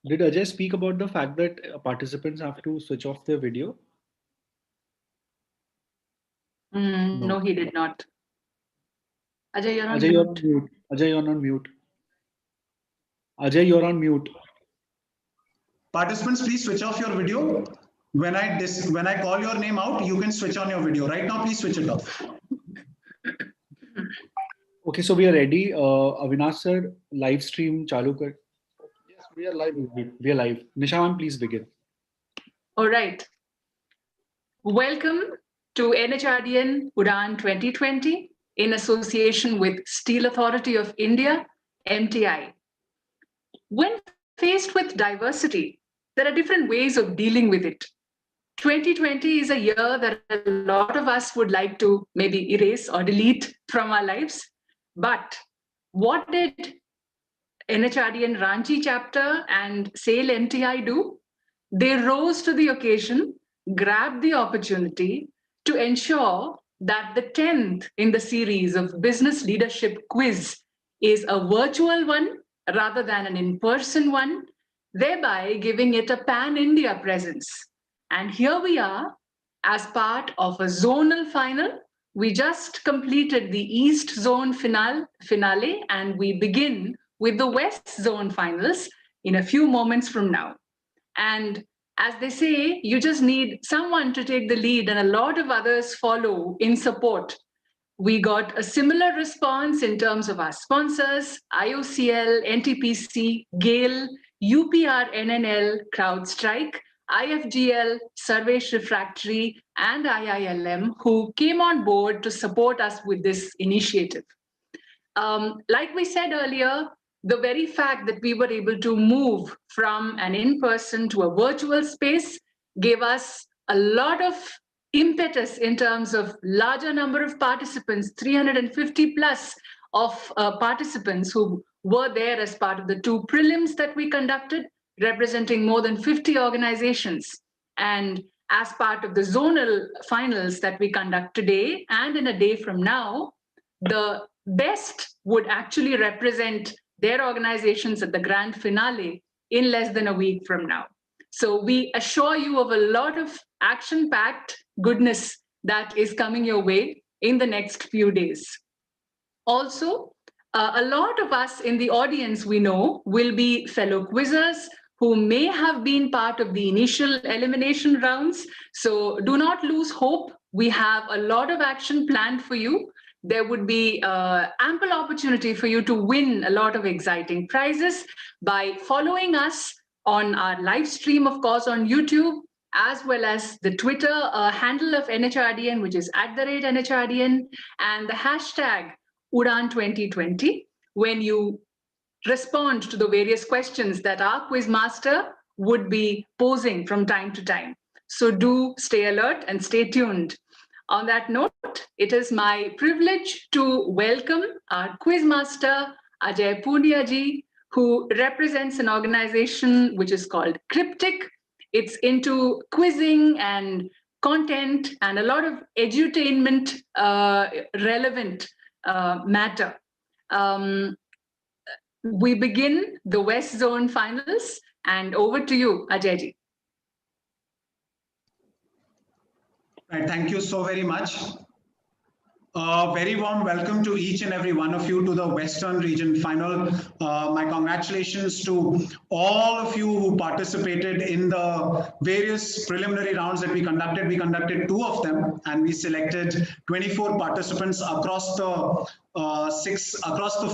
Did Ajay speak about the fact that participants have to switch off their video? No, he did not. Ajay, you're on Ajay, you're mute. on mute. Ajay, you're on mute. Ajay, you're on mute. Participants, please switch off your video. When I call your name out, you can switch on your video. Right now, please switch it off. Okay, so we are ready. Avinash sir, live stream chalu kar. Yes, we are live. We are live. Nishawan, please begin. All right. Welcome to NHRDN Udaan 2020 in association with Steel Authority of India, MTI. When faced with diversity, there are different ways of dealing with it. 2020 is a year that a lot of us would like to maybe erase or delete from our lives. But what did NHRDN Ranchi chapter and SAIL MTI do? They rose to the occasion, grabbed the opportunity to ensure that the 10th in the series of business leadership quiz is a virtual one rather than an in-person one, thereby giving it a pan-India presence. And here we are as part of a zonal final. We just completed the East Zone finale, and we begin with the West Zone finals in a few moments from now. And as they say, you just need someone to take the lead and a lot of others follow in support. We got a similar response in terms of our sponsors, IOCL, NTPC, GAIL, UPR-NNL, CrowdStrike, IFGL, Sarvesh Refractory, and IILM, who came on board to support us with this initiative. Like we said earlier, the very fact that we were able to move from an in-person to a virtual space gave us a lot of impetus in terms of larger number of participants, 350 plus of participants who were there as part of the 2 prelims that we conducted, representing more than 50 organizations. And as part of the zonal finals that we conduct today and in a day from now, the best would actually represent their organizations at the grand finale in less than a week from now. So we assure you of a lot of action-packed goodness that is coming your way in the next few days. Also, a lot of us in the audience we know will be fellow quizzers who may have been part of the initial elimination rounds. So do not lose hope. We have a lot of action planned for you. There would be ample opportunity for you to win a lot of exciting prizes by following us on our live stream, of course, on YouTube, as well as the Twitter handle of NHRDN, which is @NHRDN, and the hashtag Udaan 2020, when you respond to the various questions that our quiz master would be posing from time to time. So do stay alert and stay tuned. On that note, it is my privilege to welcome our quiz master, Ajay Punyaji, who represents an organization which is called Cryptic. It's into quizzing and content and a lot of edutainment relevant matter. We begin the West Zone finals, and over to you, Ajayji. Right, thank you so very much. Very warm welcome to each and every one of you to the Western Region Final. My congratulations to all of you who participated in the various preliminary rounds that we conducted. We conducted 2 of them, and we selected 24 participants across the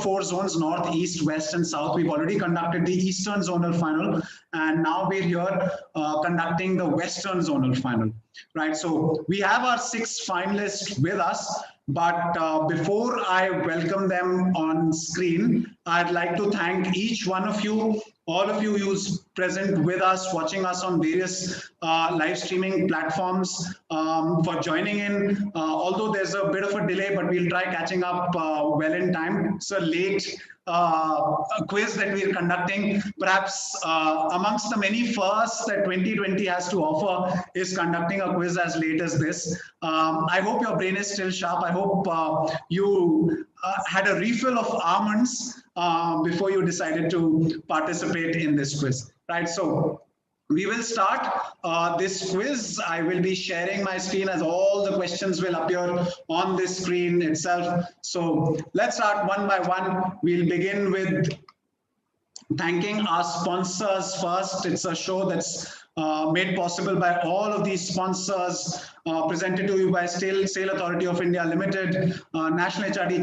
4 zones, North, East, West, and South. We've already conducted the Eastern Zonal Final, and now we're here conducting the Western Zonal Final. Right, so we have our 6 finalists with us. But before I welcome them on screen, I'd like to thank each one of you, all of you who's present with us, watching us on various live streaming platforms, for joining in. Although there's a bit of a delay, but we'll try catching up well in time. It's a late quiz that we're conducting. Perhaps amongst the many firsts that 2020 has to offer is conducting a quiz as late as this. I hope your brain is still sharp. I hope you had a refill of almonds before you decided to participate in this quiz. right? So we will start this quiz. I will be sharing my screen as all the questions will appear on this screen itself. So let's start one by one. We'll begin with thanking our sponsors first. It's a show that's made possible by all of these sponsors, presented to you by Sale Authority of India Limited, National HRD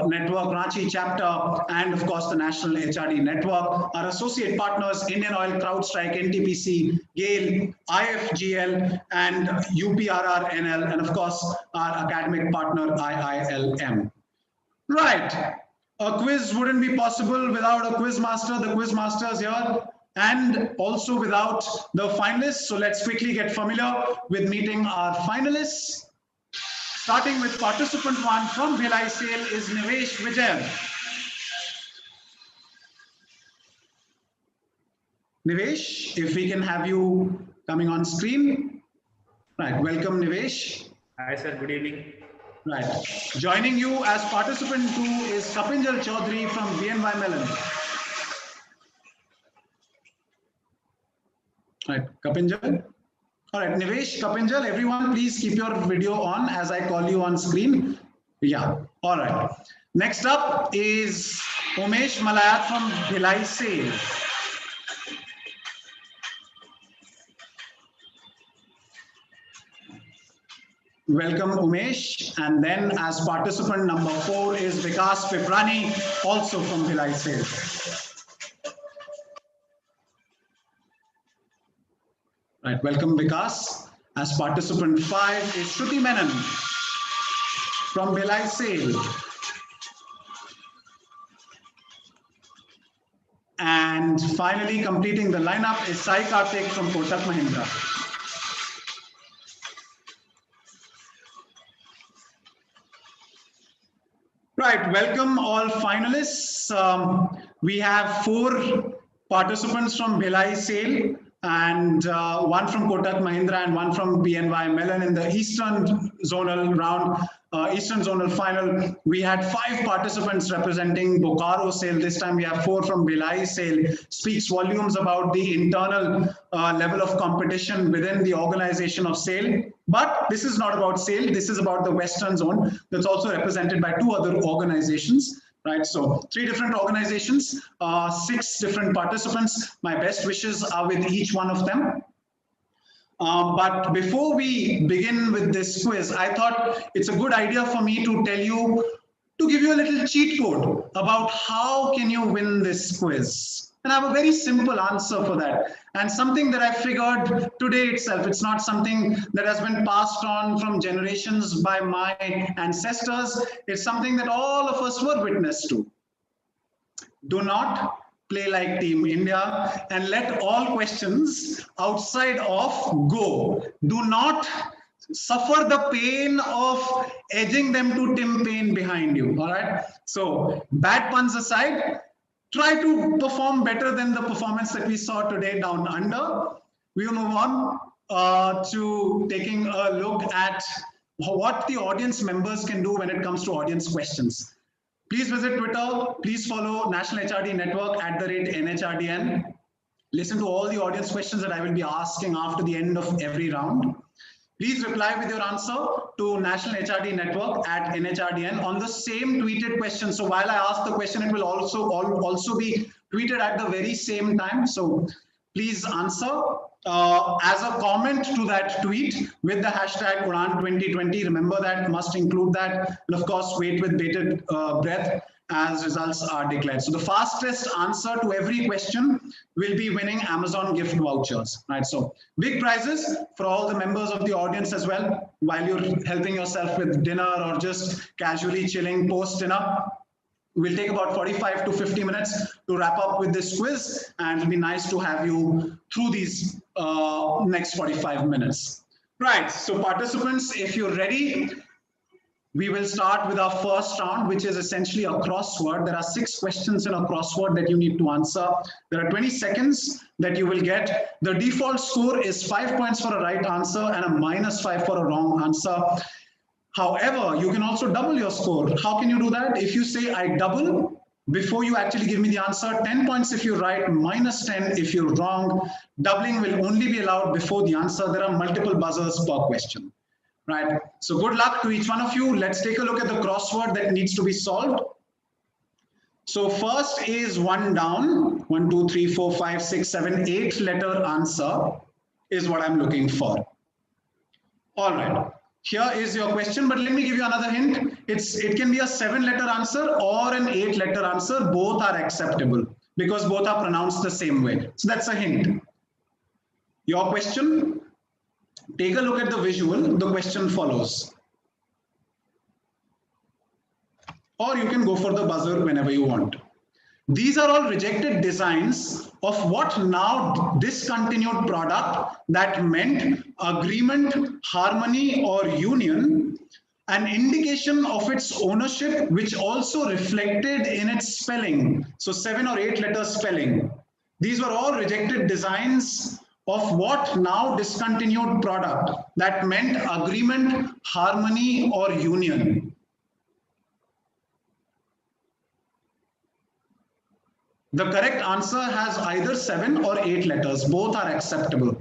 Network, Ranchi Chapter, and of course the National HRD Network. Our associate partners, Indian Oil, CrowdStrike, NTPC, GAIL, IFGL, and UPRRNL, and of course our academic partner, IILM. Right. A quiz wouldn't be possible without a quiz master. The quiz master is here, and also without the finalists. So let's quickly get familiar with meeting our finalists. Starting with participant 1 from Bhilai Sale is Nivesh Vijay. Nivesh, if we can have you coming on screen. Right, welcome Nivesh. Hi sir, good evening. Right. Joining you as participant 2 is Kapinjal Chaudhary from BNY Mellon. Right, Kapinjal. All right, Nivesh, Kapinjal, everyone, please keep your video on as I call you on screen. Yeah, all right. Next up is Umesh Malayat from Bhilai Sale. Welcome, Umesh. And then as participant number 4 is Vikas Piprani, also from Bhilai Sale. Right, welcome, Vikas. As participant 5 is Shruti Menon from Bhilai Sale. And finally, completing the lineup is Sai Karthik from Kotak Mahindra. Right, welcome all finalists. We have 4 participants from Bhilai Sale and 1 from Kotak Mahindra and 1 from BNY Mellon in the Eastern Zonal round, Eastern Zonal final. We had 5 participants representing Bokaro Sale. This time we have 4 from Bhilai Sale. Speaks volumes about the internal level of competition within the organization of Sale. But this is not about Sale. This is about the Western Zone that's also represented by 2 other organizations. Right, so 3 different organizations, 6 different participants. My best wishes are with each one of them. But before we begin with this quiz, I thought it's a good idea for me to tell you, to give you a little cheat code about how can you win this quiz. And I have a very simple answer for that. And something that I figured today itself, it's not something that has been passed on from generations by my ancestors. It's something that all of us were witness to. Do not play like Team India and let all questions outside of go. Do not suffer the pain of edging them to Tim Payne behind you. All right. So bad puns aside, try to perform better than the performance that we saw today down under. We will move on to taking a look at what the audience members can do when it comes to audience questions. Please visit Twitter. Please follow National HRD Network @NHRDN. Listen to all the audience questions that I will be asking after the end of every round. Please reply with your answer to National HRD Network @NHRDN on the same tweeted question. So while I ask the question, it will also be tweeted at the very same time. So please answer as a comment to that tweet with the hashtag Udaan 2020. Remember that, must include that. And of course, wait with bated breath as results are declared. So the fastest answer to every question will be winning Amazon gift vouchers, right? So big prizes for all the members of the audience as well, while you're helping yourself with dinner or just casually chilling post dinner. We'll take about 45 to 50 minutes to wrap up with this quiz, and it'll be nice to have you through these next 45 minutes. Right, so participants, if you're ready, we will start with our first round, which is essentially a crossword. There are 6 questions in a crossword that you need to answer. There are 20 seconds that you will get. The default score is 5 points for a right answer and a -5 for a wrong answer. However, you can also double your score. How can you do that? If you say I double, before you actually give me the answer. 10 points if you're right, minus 10 if you're wrong. Doubling will only be allowed before the answer. There are multiple buzzers per question, right? So good luck to each one of you. Let's take a look at the crossword that needs to be solved. So first is one down, 1, 2, 3, 4, 5, 6, 7, 8 letter answer is what I'm looking for. All right, here is your question, but let me give you another hint. It can be a 7-letter answer or an 8-letter answer. Both are acceptable because both are pronounced the same way. So that's a hint. Your question, take a look at the visual. The question follows. Or you can go for the buzzer whenever you want. These are all rejected designs of what now discontinued product that meant agreement, harmony, or union, an indication of its ownership, which also reflected in its spelling. So 7 or 8 letter spelling. These were all rejected designs of what now discontinued product that meant agreement, harmony, or union. The correct answer has either 7 or 8 letters. Both are acceptable.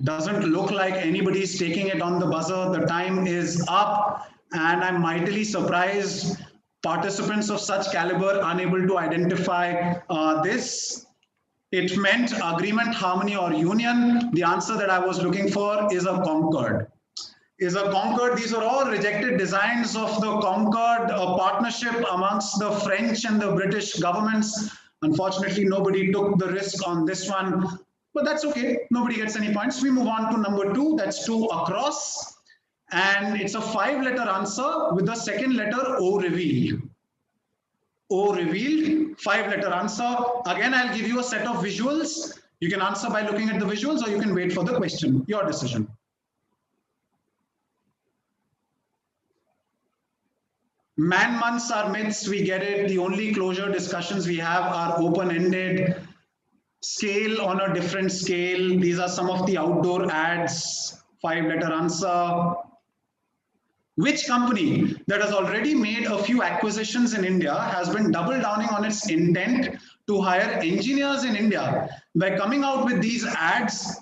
Doesn't look like anybody's taking it on the buzzer. The time is up, and I'm mightily surprised participants of such caliber unable to identify this. It meant agreement, harmony, or union. The answer that I was looking for is a concord. These are all rejected designs of the Concord, a partnership amongst the French and the British governments. Unfortunately, nobody took the risk on this one, but that's okay. Nobody gets any points. We move on to number 2. That's 2 across. And it's a 5-letter answer with the second letter O revealed. O revealed, 5-letter answer. Again, I'll give you a set of visuals. You can answer by looking at the visuals, or you can wait for the question. Your decision. Man months are myths, we get it. The only closure discussions we have are open-ended. Scale on a different scale. These are some of the outdoor ads. 5-letter answer. Which company that has already made a few acquisitions in India has been double downing on its intent to hire engineers in India by coming out with these ads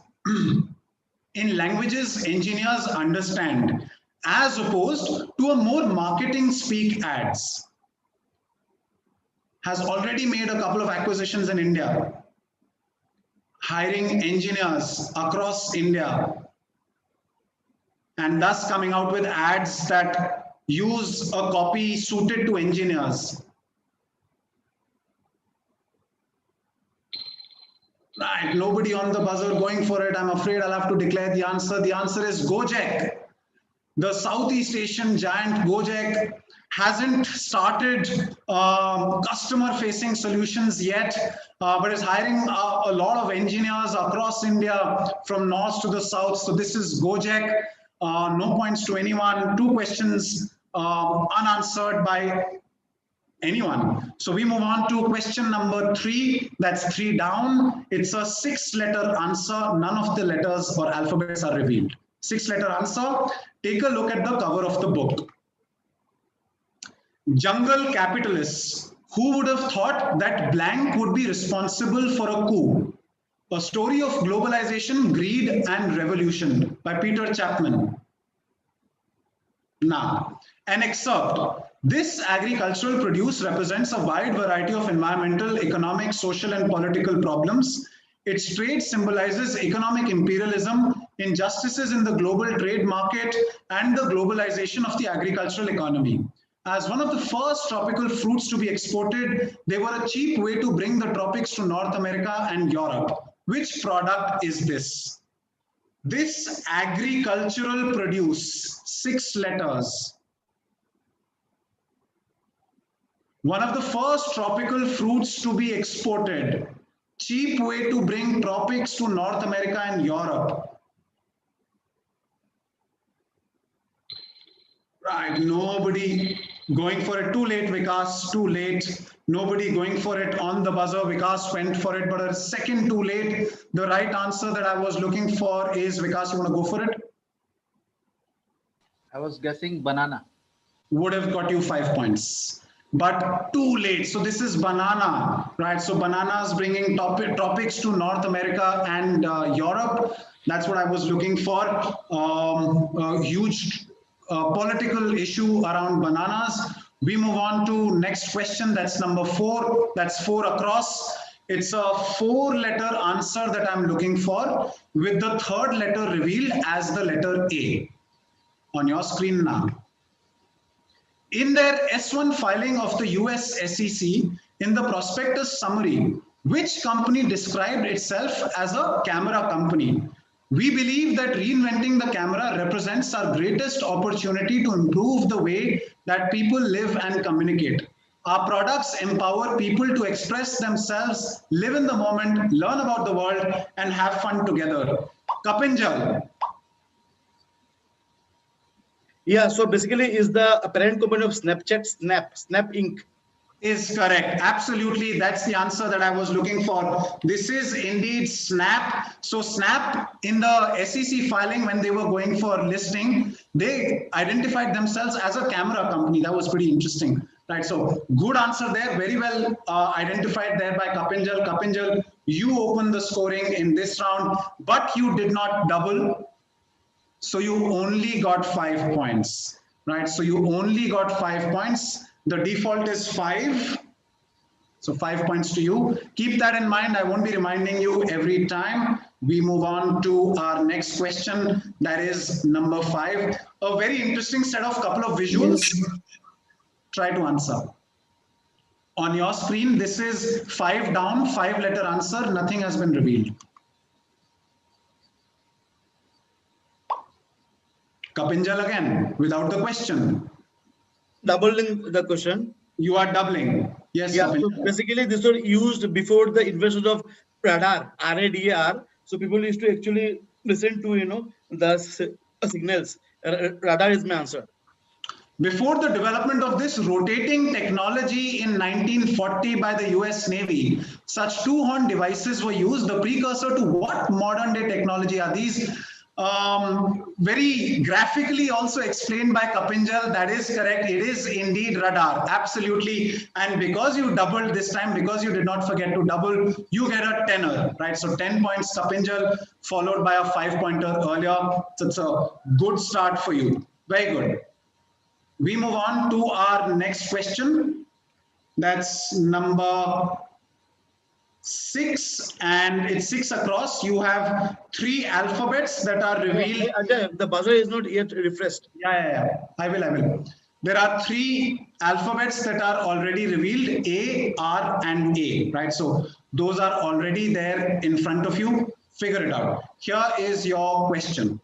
in languages engineers understand, as opposed to a more marketing speak ads? Has already made a couple of acquisitions in India, hiring engineers across India, and thus coming out with ads that use a copy suited to engineers. Right, nobody on the buzzer going for it. I'm afraid I'll have to declare the answer. The answer is Gojek. The Southeast Asian giant Gojek hasn't started customer-facing solutions yet, but is hiring a lot of engineers across India from north to the south. So this is Gojek. No points to anyone. 2 questions unanswered by anyone. So we move on to question number 3. That's 3 down. It's a 6-letter answer. None of the letters or alphabets are revealed. 6-letter answer. Take a look at the cover of the book. Jungle capitalists. Who would have thought that blank would be responsible for a coup? A story of globalization, greed, and revolution by Peter Chapman. Now, an excerpt. This agricultural produce represents a wide variety of environmental, economic, social, and political problems. Its trade symbolizes economic imperialism, injustices in the global trade market, and the globalization of the agricultural economy. As one of the first tropical fruits to be exported, they were a cheap way to bring the tropics to North America and Europe. Which product is this? This agricultural produce, 6 letters. One of the first tropical fruits to be exported. Cheap way to bring tropics to North America and Europe. Right, nobody going for it. Too late, Vikas, too late. Nobody going for it on the buzzer. Vikas went for it, but a second too late. The right answer that I was looking for is, Vikas, you want to go for it? I was guessing banana. Would have got you 5 points. but too late. So this is banana, right? So banana is bringing topics to North America and Europe. That's what I was looking for. A huge political issue around bananas. We move on to next question. That's number 4. That's 4 across. It's a 4-letter answer that I'm looking for, with the 3rd letter revealed as the letter A on your screen now. In their S1 filing of the US SEC, in the prospectus summary, which company described itself as a camera company? We believe that reinventing the camera represents our greatest opportunity to improve the way that people live and communicate. Our products empower people to express themselves, live in the moment, learn about the world, and have fun together. Kapinjal. Yeah, so basically is the parent company of Snapchat, Snap Inc. Is correct. Absolutely. That's the answer that I was looking for. This is indeed Snap. So Snap, in the SEC filing, when they were going for listing, they identified themselves as a camera company. That was pretty interesting. Right. So good answer there. Very well identified there by Kapinjal. Kapinjal, you opened the scoring in this round, but you did not double. So you only got 5 points. Right. So you only got 5 points. The default is 5. So 5 points to you. Keep that in mind. I won't be reminding you every time. We move on to our next question. That is number 5. A very interesting set of couple of visuals. Try to answer. On your screen, this is 5 down, 5-letter answer. Nothing has been revealed. Kapinjal again, without the question. Doubling the question. You are doubling. Yes. Yeah. So basically, this was used before the invention of radar, RADAR. So people used to actually listen to the signals. Radar is my answer. Before the development of this rotating technology in 1940 by the US Navy, such 2-horn devices were used. The precursor to what modern day technology are these? Very graphically also explained by Kapinjal. That is correct. It is indeed radar. Absolutely. And because you doubled this time, because you did not forget to double, you get a 10er, right? So 10 points Kapinjal, followed by a 5-pointer earlier. So it's a good start for you. Very good. We move on to our next question. That's number 6, and it's 6 across. You have 3 alphabets that are revealed. The buzzer is not yet refreshed. Yeah. I will. There are 3 alphabets that are already revealed: A, R, and A, right? So those are already there in front of you. Figure it out. Here is your question.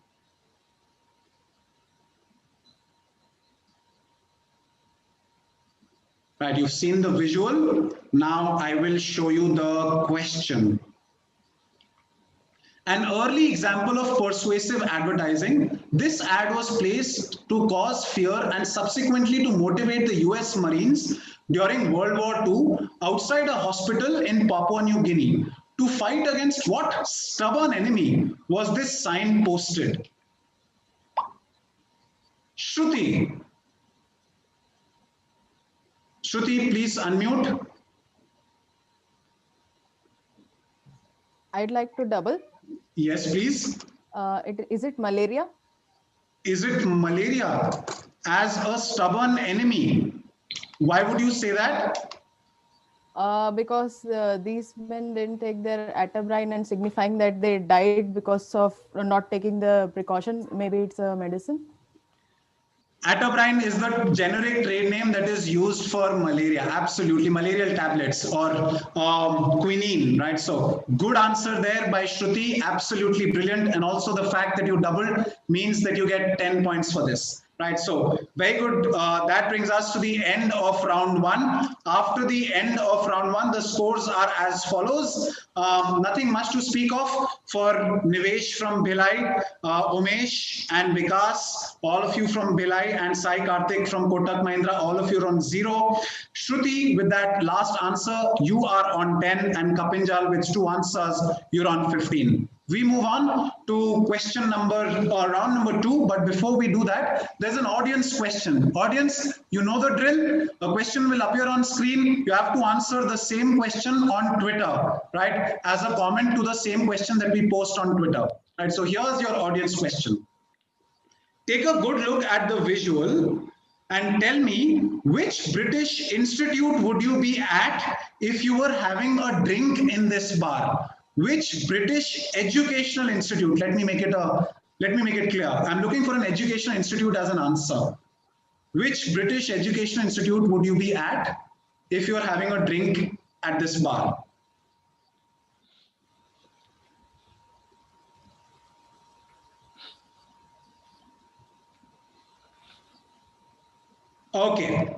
Right, you've seen the visual. Now I will show you the question. An early example of persuasive advertising. This ad was placed to cause fear and subsequently to motivate the US Marines during World War II outside a hospital in Papua New Guinea. To fight against what stubborn enemy was this sign posted? Shruti. Shruti, please unmute. I'd like to double. Yes, please. Is it malaria? Is it malaria as a stubborn enemy? Why would you say that? Because these men didn't take their atabrine and signifying that they died because of not taking the precaution. Maybe it's a medicine. Atabrine is the generic trade name that is used for malaria. Absolutely, malarial tablets or quinine, right? So good answer there by Shruti. Absolutely brilliant. And also the fact that you doubled means that you get 10 points for this. Right, so very good. That brings us to the end of round 1. After the end of round 1, the scores are as follows. Nothing much to speak of for Nivesh from Bhilai, Umesh and Vikas, all of you from Bhilai, and Sai Karthik from Kotak Mahindra, all of you are on 0. Shruti, with that last answer, you are on 10, and Kapinjal with 2 answers, you're on 15. We move on to round number 2. But before we do that, there's an audience question. Audience, you know the drill. A question will appear on screen. You have to answer the same question on Twitter, right? As a comment to the same question that we post on Twitter, right? So here's your audience question. Take a good look at the visual and tell me which British institute would you be at if you were having a drink in this bar? Which British educational institute? Let me make it clear. I'm looking for an educational institute as an answer. Which British educational institute would you be at if you're having a drink at this bar? Okay.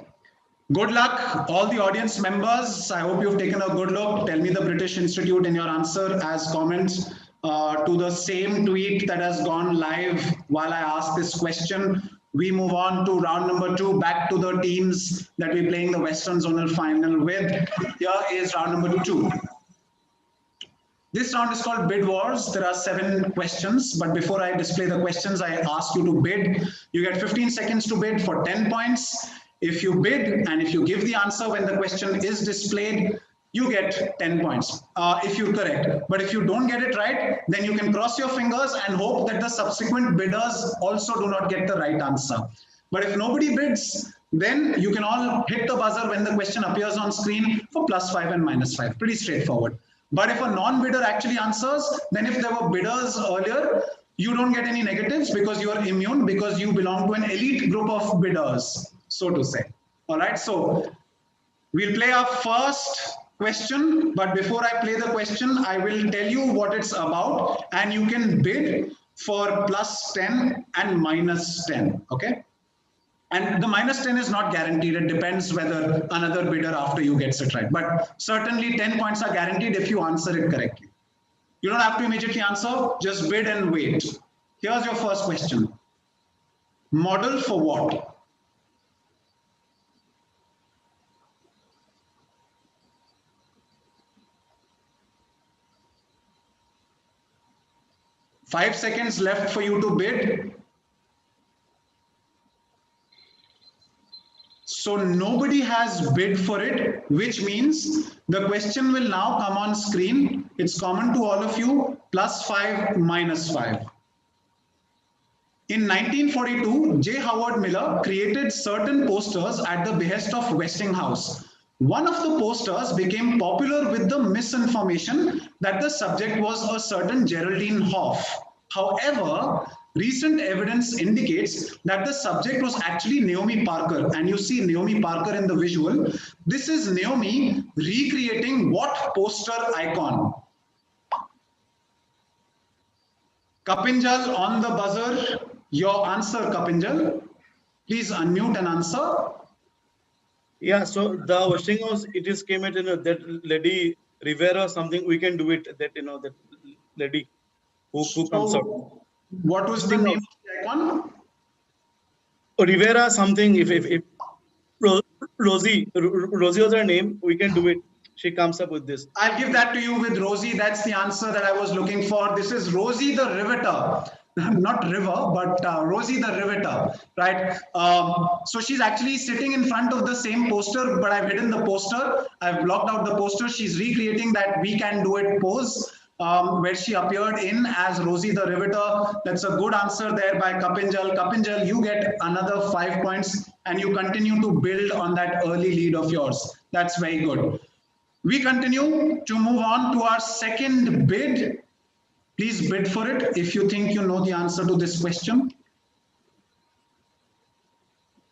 Good luck, all the audience members. I hope you've taken a good look. Tell me the British Institute in your answer as comments to the same tweet that has gone live while I ask this question. We move on to round number 2, back to the teams that we're playing the Western Zonal Final with. Here is round number 2. This round is called Bid Wars. There are 7 questions, but before I display the questions, I ask you to bid. You get 15 seconds to bid for 10 points. If you bid and if you give the answer when the question is displayed, you get 10 points if you're correct. But if you don't get it right, then you can cross your fingers and hope that the subsequent bidders also do not get the right answer. But if nobody bids, then you can all hit the buzzer when the question appears on screen for +5 and -5. Pretty straightforward. But if a non-bidder actually answers, then if there were bidders earlier, you don't get any negatives because you are immune, because you belong to an elite group of bidders, so to say. All right, so we'll play our first question, but before I play the question, I will tell you what it's about, and you can bid for +10 and -10, okay? And the -10 is not guaranteed. It depends whether another bidder after you gets it right. But certainly 10 points are guaranteed if you answer it correctly. You don't have to immediately answer, just bid and wait. Here's your first question. Model for what? Five seconds left for you to bid. So nobody has bid for it, which means the question will now come on screen. It's common to all of you, +5, -5. In 1942, J. Howard Miller created certain posters at the behest of Westinghouse. One of the posters became popular with the misinformation that the subject was a certain Geraldine Hoff. However, recent evidence indicates that the subject was actually Naomi Parker, and you see Naomi Parker in the visual. This is Naomi recreating what poster icon? Kapinjal on the buzzer. Your answer, Kapinjal. Please unmute and answer. Yeah, so the Westinghouse, it is came at that lady Rivera something. We can do it. That that lady who comes out. What was the name of the icon? Rivera something. If Rosie was her name, we can do it. She comes up with this. I'll give that to you with Rosie. That's the answer that I was looking for. This is Rosie the Riveter. Not River, but Rosie the Riveter, right? So she's actually sitting in front of the same poster, but I've hidden the poster. I've blocked out the poster. She's recreating that "We Can Do It" pose, where she appeared in as Rosie the Riveter. That's a good answer there by Kapinjal. Kapinjal, you get another 5 points, and you continue to build on that early lead of yours. That's very good. We continue to move on to our second bid. Please bid for it if you think you know the answer to this question.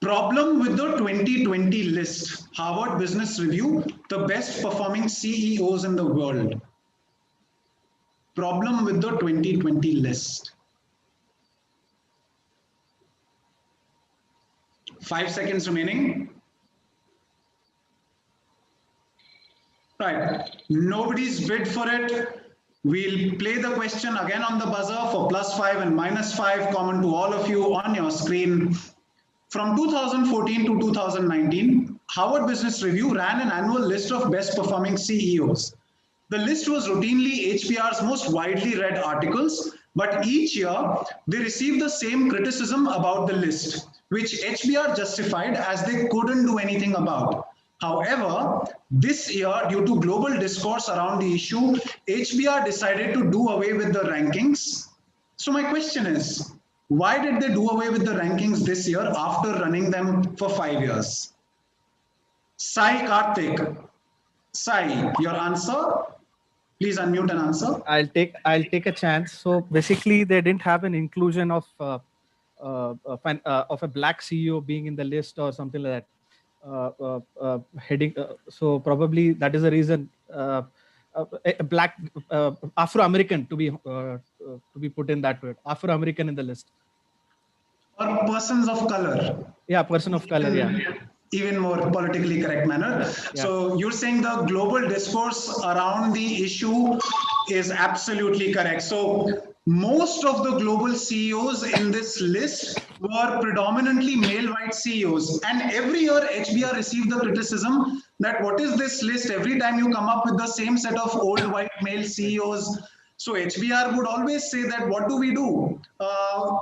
Problem with the 2020 list. Harvard Business Review, the best performing CEOs in the world. Problem with the 2020 list. 5 seconds remaining. Right, nobody's bid for it. We'll play the question again on the buzzer for +5 and -5, common to all of you on your screen. From 2014 to 2019, Harvard Business Review ran an annual list of best performing CEOs. The list was routinely HBR's most widely read articles, but each year they received the same criticism about the list, which HBR justified as they couldn't do anything about. However, this year, due to global discourse around the issue, HBR decided to do away with the rankings. So my question is, why did they do away with the rankings this year after running them for 5 years? Sai Karthik. Sai, your answer? Please unmute and answer. I'll take a chance. So basically, they didn't have an inclusion of a black CEO being in the list or something like that. Heading. So probably that is the reason. A black Afro-American to be put in that word. Afro-American in the list. Or persons of color. Yeah, person of color. Yeah. Even more politically correct manner. Yeah. So you're saying the global discourse around the issue is absolutely correct. So most of the global CEOs in this list were predominantly male white CEOs. And every year HBR received the criticism that what is this list? Every time you come up with the same set of old white male CEOs. So HBR would always say that what do?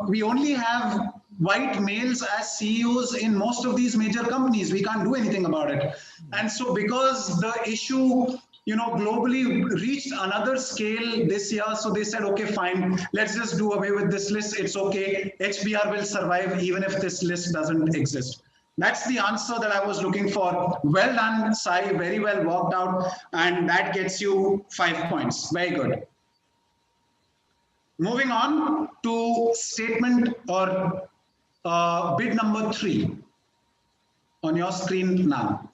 We only have white males as CEOs in most of these major companies. We can't do anything about it. And so because the issue, globally reached another scale this year, so they said, okay, fine, let's just do away with this list. It's okay. HBR will survive even if this list doesn't exist. That's the answer that I was looking for. Well done, Sai, very well worked out. And that gets you 5 points. Very good. Moving on to statement or bid number 3 on your screen now.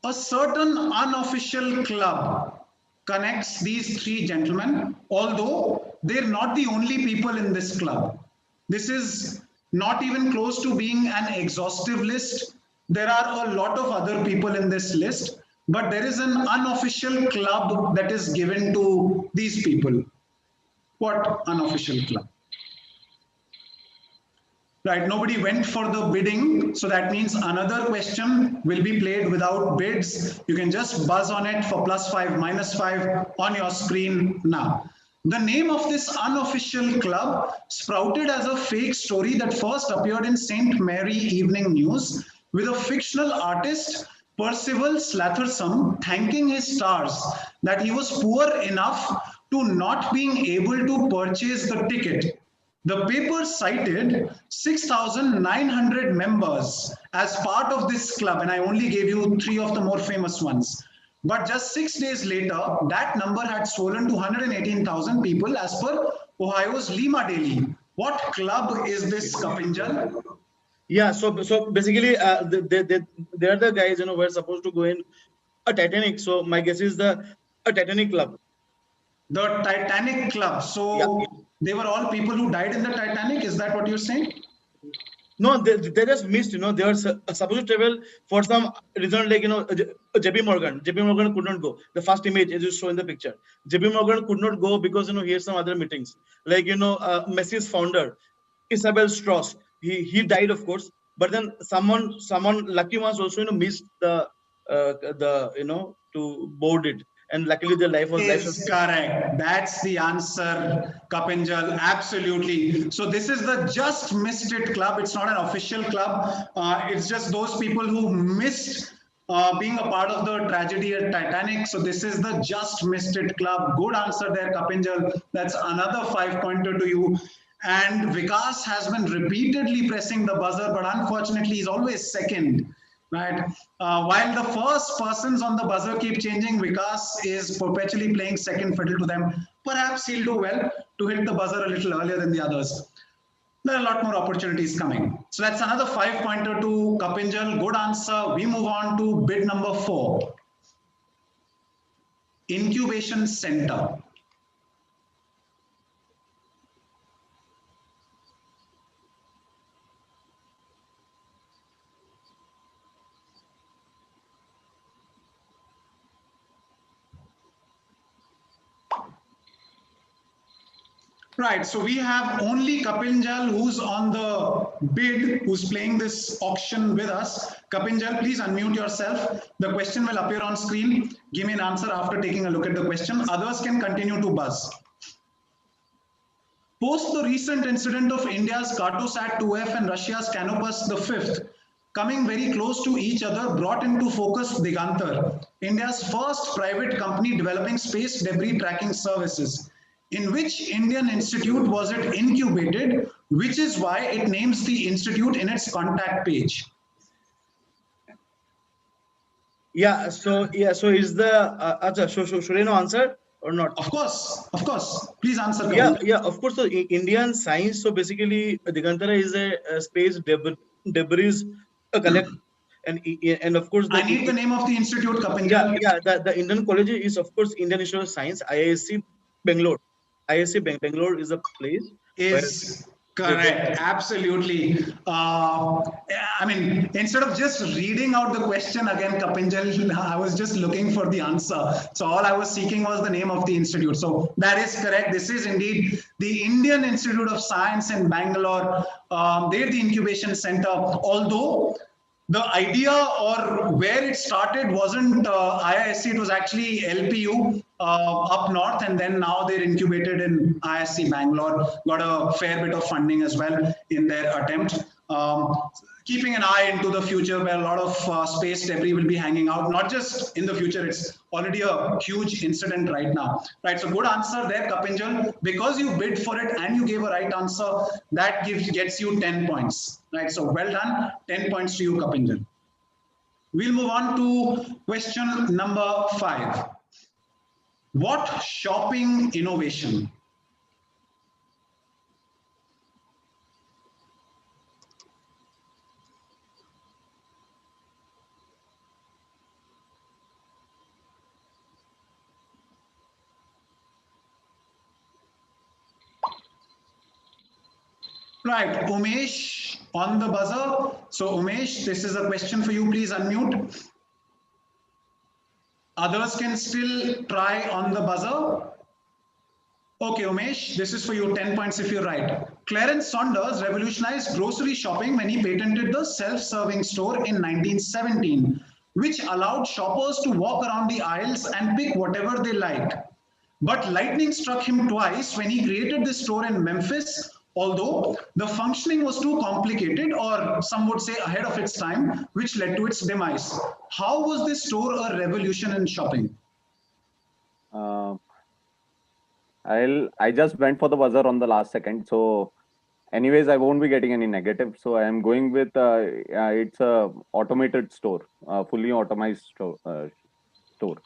A certain unofficial club connects these 3 gentlemen, although they're not the only people in this club. This is not even close to being an exhaustive list. There are a lot of other people in this list, but there is an unofficial club that is given to these people. What unofficial club? Right, nobody went for the bidding, so that means another question will be played without bids. You can just buzz on it for +5, -5 on your screen now. The name of this unofficial club sprouted as a fake story that first appeared in St. Mary Evening News with a fictional artist, Percival Slathersome, thanking his stars that he was poor enough to not being able to purchase the ticket. The paper cited 6,900 members as part of this club, and I only gave you 3 of the more famous ones. But just 6 days later, that number had swollen to 118,000 people as per Ohio's Lima Daily. What club is this, Kapinjal? Yeah, so basically, they are the guys who are supposed to go in a Titanic. So my guess is the Titanic club. The Titanic club. So yeah. They were all people who died in the Titanic. Is that what you're saying? No, they just missed. They were supposed to travel for some reason, like JP Morgan. JP Morgan could not go. The first image is just shown in the picture. JP Morgan could not go because he had some other meetings. Like Messi's founder, Isabel Strauss. He died, of course. But then someone lucky ones also missed the to board it. And luckily the life was correct. That's the answer, Kapinjal. Absolutely. So this is the Just Missed It Club. It's not an official club. It's just those people who missed being a part of the tragedy at Titanic. So this is the Just Missed It Club. Good answer there, Kapinjal. That's another 5-pointer to you. And Vikas has been repeatedly pressing the buzzer, but unfortunately he's always second. Right. While the first persons on the buzzer keep changing, Vikas is perpetually playing second fiddle to them. Perhaps he'll do well to hit the buzzer a little earlier than the others. There are a lot more opportunities coming. So that's another 5-pointer to Kapinjal. Good answer. We move on to bid number 4. Incubation Center. Right, so we have only Kapinjal who's on the bid, who's playing this auction with us. Kapinjal, please unmute yourself. The question will appear on screen. Give me an answer after taking a look at the question. Others can continue to buzz. Post the recent incident of India's Cartosat-2F and Russia's Canopus the 5th, coming very close to each other, brought into focus Digantar, India's first private company developing space debris tracking services. In which Indian institute was it incubated, which is why it names the institute in its contact page? So is the should I know answer or not? Of course. Please answer. Yeah, of course. So Indian science. So basically, Digantara is a space debris collect, and of course, I need the name of the institute, Kapinjal. Yeah. The Indian college is of course Indian Institute of Science, IISc Bangalore. IISc Bangalore is a place. Is correct. Absolutely. I mean, instead of just reading out the question again, Kapinjal, I was just looking for the answer. So all I was seeking was the name of the institute. So that is correct. This is indeed the Indian Institute of Science in Bangalore. They're the incubation center. Although the idea or where it started wasn't IISc, it was actually LPU up north, and then now they're incubated in IISc Bangalore. Got a fair bit of funding as well in their attempt. Keeping an eye into the future where a lot of space debris will be hanging out, not just in the future, it's already a huge incident right now. Right, so good answer there, Kapinjal. Because you bid for it and you gave a right answer, that gets you 10 points. Right, so well done, 10 points to you, Kapinjal. We'll move on to question number 5. What shopping innovation? Right, Umesh on the buzzer. So Umesh, this is a question for you. Please unmute. Others can still try on the buzzer. Okay, Umesh, this is for you, 10 points if you're right. Clarence Saunders revolutionized grocery shopping when he patented the self-serving store in 1917, which allowed shoppers to walk around the aisles and pick whatever they liked. But lightning struck him twice when he created this store in Memphis, although the functioning was too complicated, or some would say ahead of its time, which led to its demise. How was this store a revolution in shopping? I just went for the buzzer on the last second. So anyways, I won't be getting any negative. So I am going with it's a automated store, fully automized store.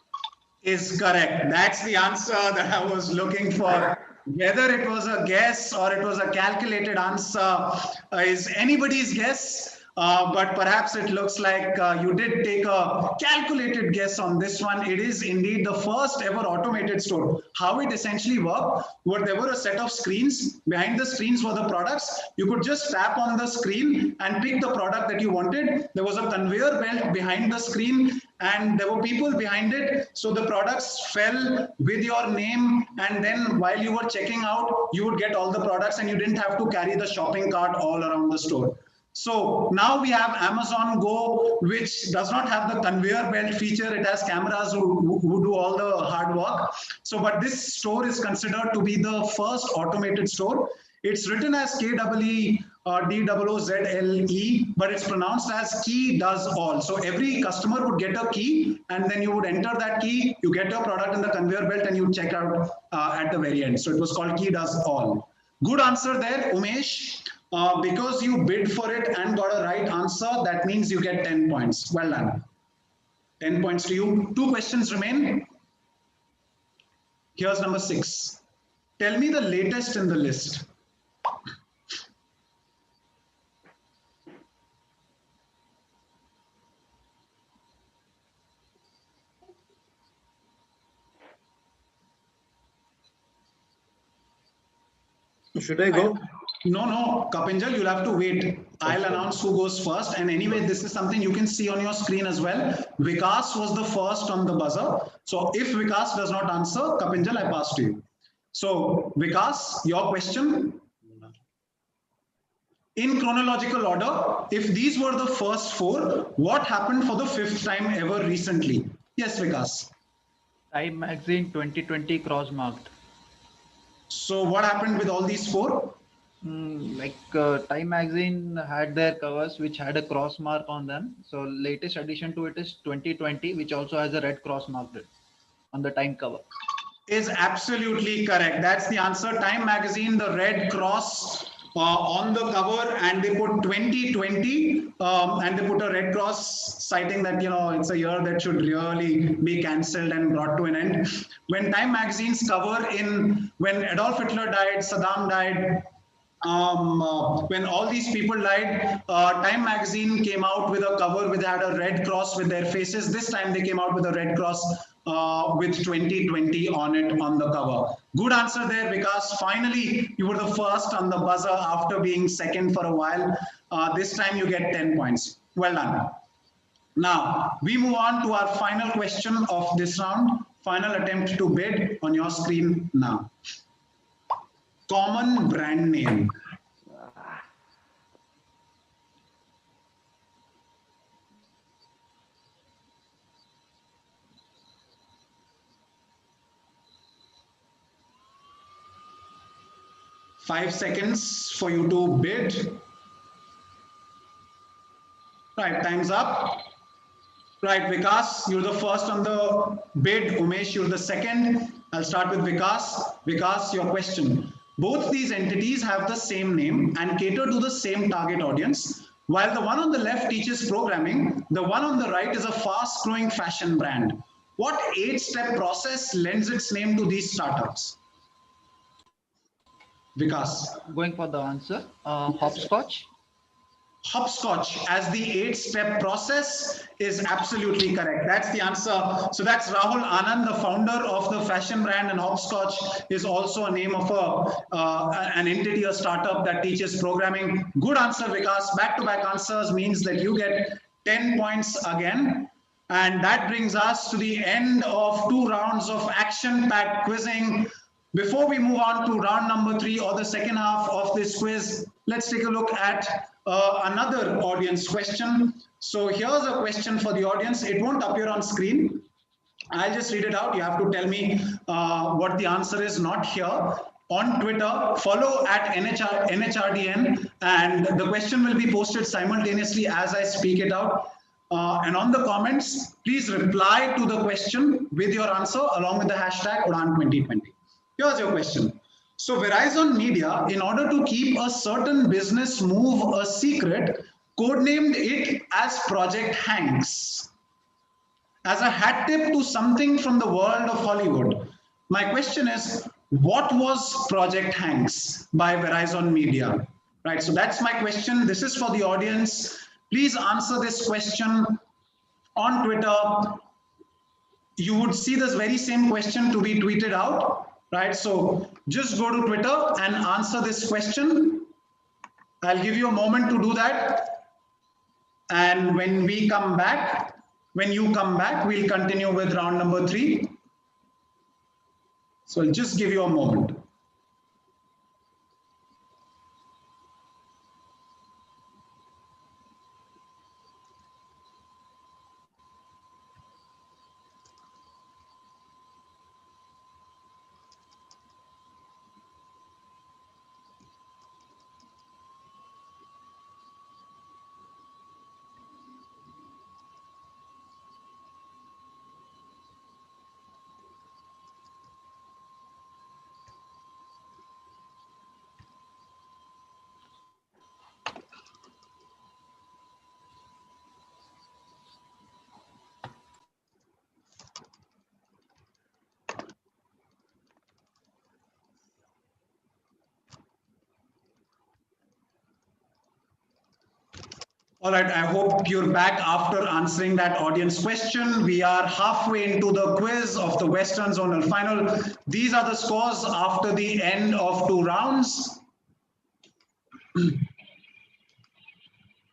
Is correct. That's the answer that I was looking for. Whether it was a guess or it was a calculated answer is anybody's guess. But perhaps it looks like you did take a calculated guess on this one. It is indeed the first ever automated store. How it essentially worked, there were a set of screens. Behind the screens were the products. You could just tap on the screen and pick the product that you wanted. There was a conveyor belt behind the screen, and there were people behind it. So the products fell with your name, and then while you were checking out, you would get all the products and you didn't have to carry the shopping cart all around the store. So now we have Amazon Go, which does not have the conveyor belt feature. It has cameras who do all the hard work. So, but this store is considered to be the first automated store. It's written as KEEDOOZLE, but it's pronounced as key does all. So every customer would get a key, and then you would enter that key, you get your product in the conveyor belt, and you check out at the very end. So it was called key does all. Good answer there, Umesh. Because you bid for it and got a right answer, that means you get 10 points. Well done. 10 points to you. 2 questions remain. Here's number 6. Tell me the latest in the list. Should I go? No, Kapinjal, you'll have to wait. I'll announce who goes first. And anyway, this is something you can see on your screen as well. Vikas was the first on the buzzer. So if Vikas does not answer, Kapinjal, I pass to you. So Vikas, your question. In chronological order, if these were the first four, what happened for the fifth time ever recently? Yes, Vikas. Time Magazine 2020 cross-marked. So what happened with all these four? Time Magazine had their covers which had a cross mark on them. So latest addition to it is 2020, which also has a red cross marked it on the Time cover. Is absolutely correct. That's the answer. Time Magazine, the red cross on the cover, and they put 2020 and they put a red cross citing that, you know, it's a year that should really be cancelled and brought to an end. When Time Magazine's cover when Adolf Hitler died, Saddam died, when all these people died, Time Magazine came out with a cover which had a red cross with their faces. This time they came out with a red cross with 2020 on it on the cover. Good answer there, because finally you were the first on the buzzer after being second for a while. This time you get 10 points. Well done. Now we move on to our final question of this round. Final attempt to bid on your screen now. Common brand name. Five seconds for you to bid. Right, time's up. Right, Vikas, you're the first on the bid. Umesh, you're the second. I'll start with Vikas. Vikas, your question. Both these entities have the same name and cater to the same target audience. While the one on the left teaches programming, the one on the right is a fast-growing fashion brand. What 8-step process lends its name to these startups? Vikas. Going for the answer, hopscotch. Hopscotch as the 8-step process is absolutely correct. That's the answer. So that's Rahul Anand, the founder of the fashion brand, and Hopscotch is also a name of an entity, a startup that teaches programming. Good answer, Vikas. Back-to-back answers means that you get 10 points again. And that brings us to the end of 2 rounds of action-packed quizzing. Before we move on to round number 3, or the second half of this quiz, let's take a look at another audience question. So here's a question for the audience. It won't appear on screen. I'll just read it out. You have to tell me what the answer is, not here. On Twitter, follow at NHRDN, and the question will be posted simultaneously as I speak it out. And on the comments, please reply to the question with your answer along with the hashtag Udaan2020. Here's your question. So Verizon Media, in order to keep a certain business move a secret, codenamed it as Project Hanks. As a hat tip to something from the world of Hollywood, my question is, what was Project Hanks by Verizon Media? Right, so that's my question. This is for the audience. Please answer this question on Twitter. You would see this very same question to be tweeted out. Right, so just go to Twitter and answer this question. I'll give you a moment to do that. And when you come back, we'll continue with round number 3. So I'll just give you a moment. All right, I hope you're back after answering that audience question. We are halfway into the quiz of the Western Zonal Final. These are the scores after the end of 2 rounds.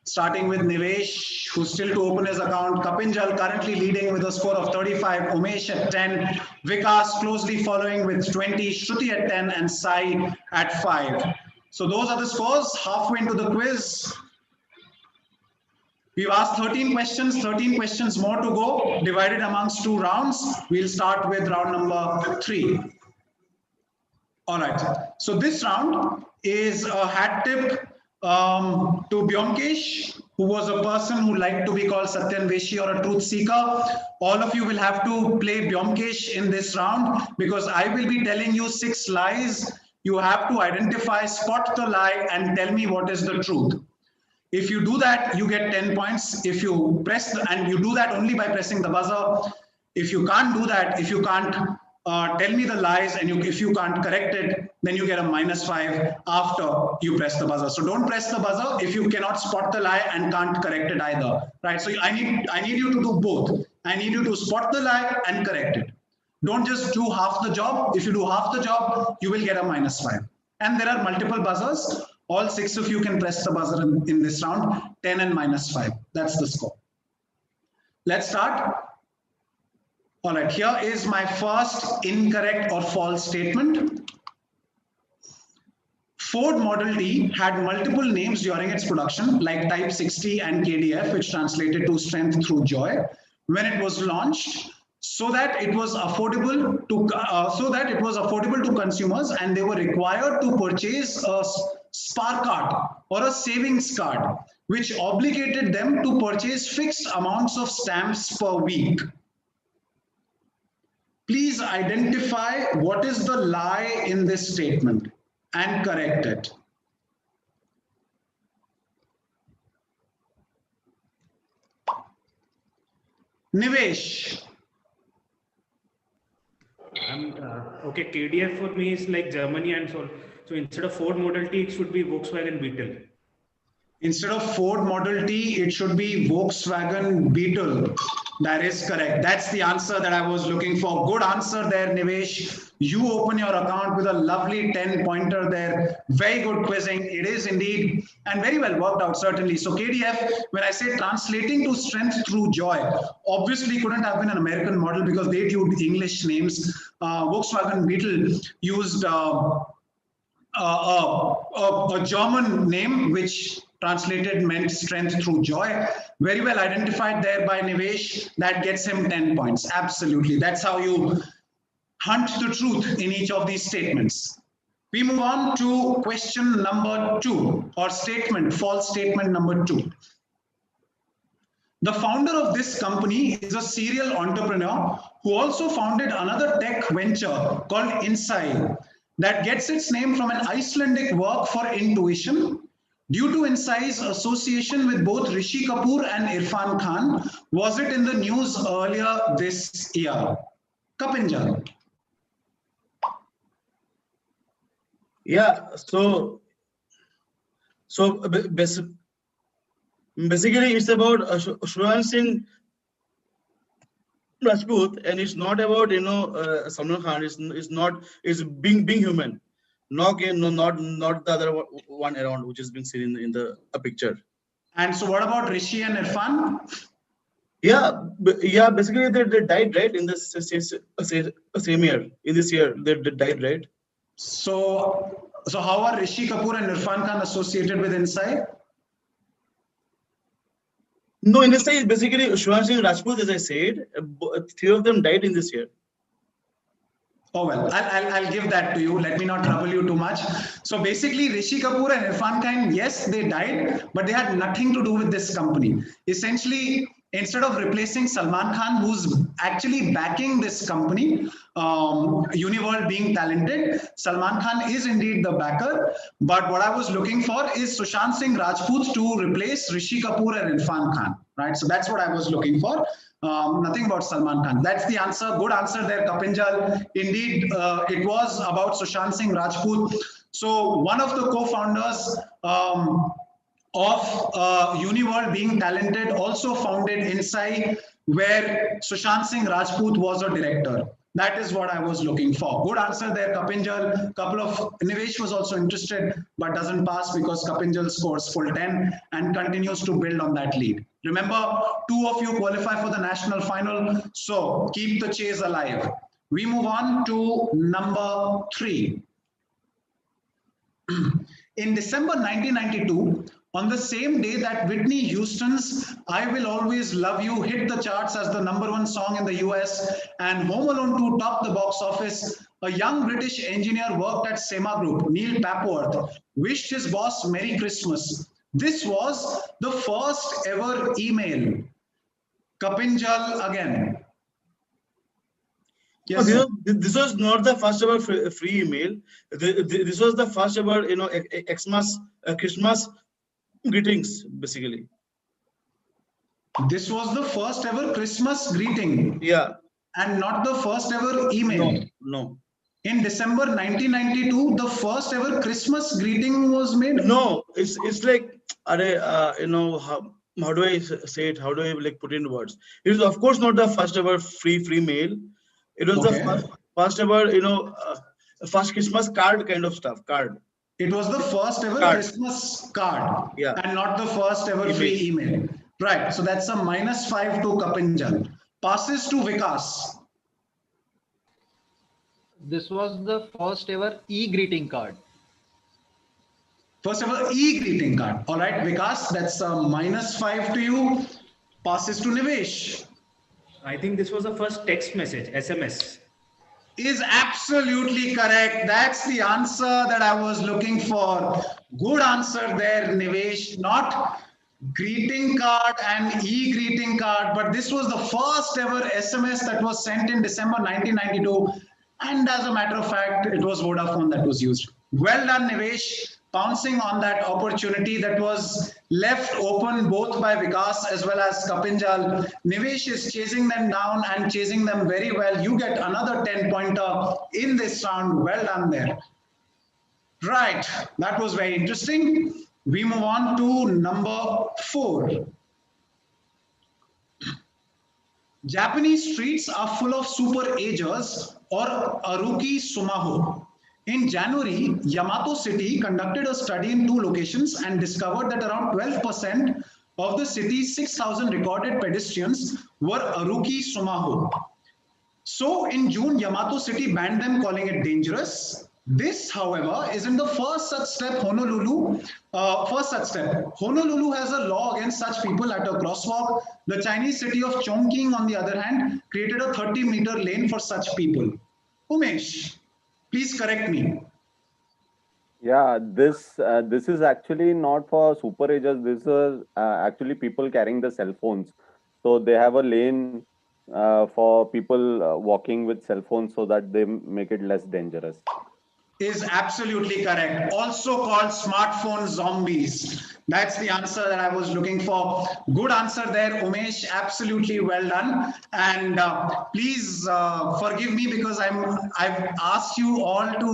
Starting with Nivesh, who's still to open his account. Kapinjal currently leading with a score of 35. Umesh at 10. Vikas closely following with 20, Shruti at 10, and Sai at 5. So those are the scores halfway into the quiz. We've asked 13 questions more to go, divided amongst 2 rounds. We'll start with round number 3. All right, so this round is a hat tip to Byomkesh, who was a person who liked to be called Satyan Veshi or a truth seeker. All of you will have to play Byomkesh in this round because I will be telling you 6 lies. You have to identify, spot the lie, and tell me what is the truth. If you do that, you get 10 points. If you press, and you do that only by pressing the buzzer. If you can't do that, if you can't tell me the lies, and if you can't correct it, then you get a -5 after you press the buzzer. So don't press the buzzer if you cannot spot the lie and can't correct it either, right? So I need you to do both. I need you to spot the lie and correct it. Don't just do half the job. If you do half the job, you will get a -5. And there are multiple buzzers. All 6 of you can press the buzzer in this round, 10 and -5. That's the score. Let's start. All right, here is my first incorrect or false statement. Ford Model T had multiple names during its production, like Type 60 and KDF, which translated to strength through joy, when it was launched, so that it was affordable to consumers, and they were required to purchase a Spark card or a savings card, which obligated them to purchase fixed amounts of stamps per week. Please identify what is the lie in this statement and correct it. Nivesh. Okay, KDF for me is like Germany and so. So instead of Ford Model T, it should be Volkswagen Beetle. Instead of Ford Model T, it should be Volkswagen Beetle. That is correct. That's the answer that I was looking for. Good answer there, Nivesh. You open your account with a lovely 10-pointer there. Very good quizzing. It is indeed, and very well worked out, certainly. So KDF, when I say translating to strength through joy, obviously couldn't have been an American model because they used English names. Volkswagen Beetle used a German name, which translated meant strength through joy. Very well identified there by Nivesh. That gets him 10 points. Absolutely. That's how you hunt the truth in each of these statements. We move on to question number 2, or statement, false statement number 2. The founder of this company is a serial entrepreneur who also founded another tech venture called Insight that gets its name from an Icelandic work for intuition. Due to Insight's association with both Rishi Kapoor and Irfan Khan, was it in the news earlier this year? Kapinjal. Yeah, so basically it's about Shruan Singh Rajput, and it's not about Salman Khan. It's being human. Not the other one around, which is being seen in the picture. And so what about Rishi and Irfan? Yeah, basically they died, right, in the same year. In this year, they died, right? So how are Rishi Kapoor and Irfan Khan associated with Insight? No, in Insight, basically Shruan Singh Rajput, as I said, 3 of them died in this year. Oh, well, I'll give that to you. Let me not trouble you too much. So basically, Rishi Kapoor and Irfan Khan, yes, they died, but they had nothing to do with this company. Essentially, instead of replacing Salman Khan, who's actually backing this company, Uniworld being talented, Salman Khan is indeed the backer. But what I was looking for is Sushant Singh Rajput to replace Rishi Kapoor and Irfan Khan, right? So that's what I was looking for. Nothing about Salman Khan. That's the answer. Good answer there, Kapinjal. Indeed, it was about Sushant Singh Rajput. So one of the co-founders of Uniworld being talented also founded Insight, where Sushant Singh Rajput was a director. That is what I was looking for. Good answer there, Kapinjal. Nivesh was also interested, but doesn't pass because Kapinjal scores full 10 and continues to build on that lead. Remember, 2 of you qualify for the national final, so keep the chase alive. We move on to number 3. In December 1992, on the same day that Whitney Houston's I Will Always Love You hit the charts as the #1 song in the US and Home Alone 2 topped the box office, a young British engineer worked at Sema Group, Neil Papworth, wished his boss Merry Christmas. This was the first ever email. Kapinjal again. Yes, No, this was not the first ever free email. This was the first ever, Xmas, Christmas greetings, basically. This was the first ever Christmas greeting. Yeah. And not the first ever email. No. In December 1992, the first ever Christmas greeting was made. No, it's like, how do I say it? How do I like put in words? It was of course not the first ever free mail. It was the first ever, first Christmas card kind of stuff. Card. It was the first ever Christmas card. Yeah. And not the first ever free email. Right. So that's a -5 to Kapinjal. Passes to Vikas. This was the first ever e-greeting card. First ever e-greeting card. All right, Vikas, that's a -5 to you. Passes to Nivesh. I think this was the first text message, SMS. Is absolutely correct. That's the answer that I was looking for. Good answer there, Nivesh. Not greeting card and e-greeting card, but this was the first ever SMS that was sent in December 1992. And as a matter of fact, it was Vodafone that was used. Well done, Nivesh, pouncing on that opportunity that was left open both by Vikas as well as Kapinjal. Nivesh is chasing them down and chasing them very well. You get another 10-pointer in this round. Well done there. Right, that was very interesting. We move on to number 4. Japanese streets are full of super agers or Aruki Sumaho. In January, Yamato City conducted a study in 2 locations and discovered that around 12% of the city's 6,000 recorded pedestrians were Aruki Sumaho. So in June, Yamato City banned them, calling it dangerous. This, however, isn't the first such step Honolulu has a law against such people at a crosswalk. The Chinese city of Chongqing, on the other hand, created a 30-meter lane for such people. Umesh, please correct me. Yeah, this is actually not for super agers. This is actually people carrying the cell phones. So they have a lane for people walking with cell phones so that they make it less dangerous. Is absolutely correct. Also called smartphone zombies. That's the answer that I was looking for. Good answer there, Umesh. Absolutely well done. And please forgive me because I've asked you all to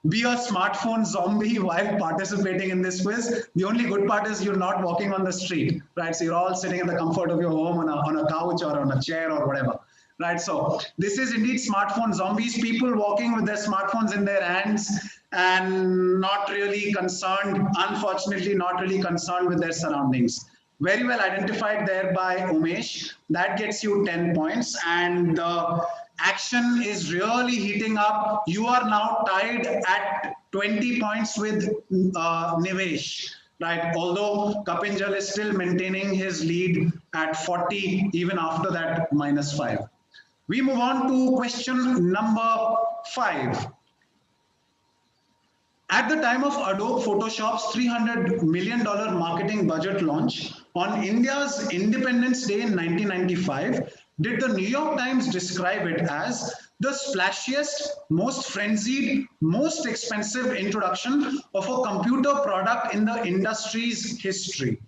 be a smartphone zombie while participating in this quiz. The only good part is you're not walking on the street, right? So you're all sitting in the comfort of your home on a couch or on a chair or whatever. Right, so this is indeed smartphone zombies, people walking with their smartphones in their hands and not really concerned, unfortunately, not really concerned with their surroundings. Very well identified there by Umesh. That gets you 10 points and the action is really heating up. You are now tied at 20 points with Nivesh. Right, although Kapinjal is still maintaining his lead at 40 even after that -5. We move on to question number 5. At the time of Adobe Photoshop's $300 million marketing budget launch on India's Independence Day in 1995, did the New York Times describe it as the splashiest, most frenzied, most expensive introduction of a computer product in the industry's history?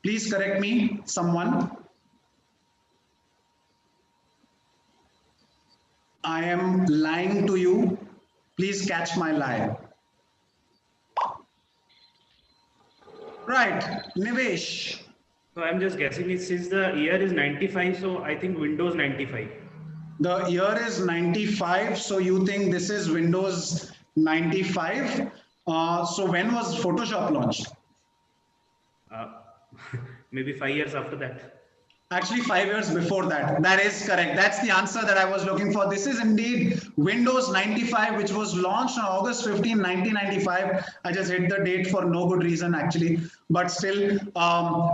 Please correct me, someone. I am lying to you. Please catch my lie. Right, Nivesh. So I'm just guessing it since the year is 95, so I think Windows 95. The year is 95, so you think this is Windows 95. So when was Photoshop launched? Maybe 5 years after that. Actually, 5 years before that. That is correct. That's the answer that I was looking for. This is indeed Windows 95, which was launched on August 15, 1995. I just hit the date for no good reason, actually. But still,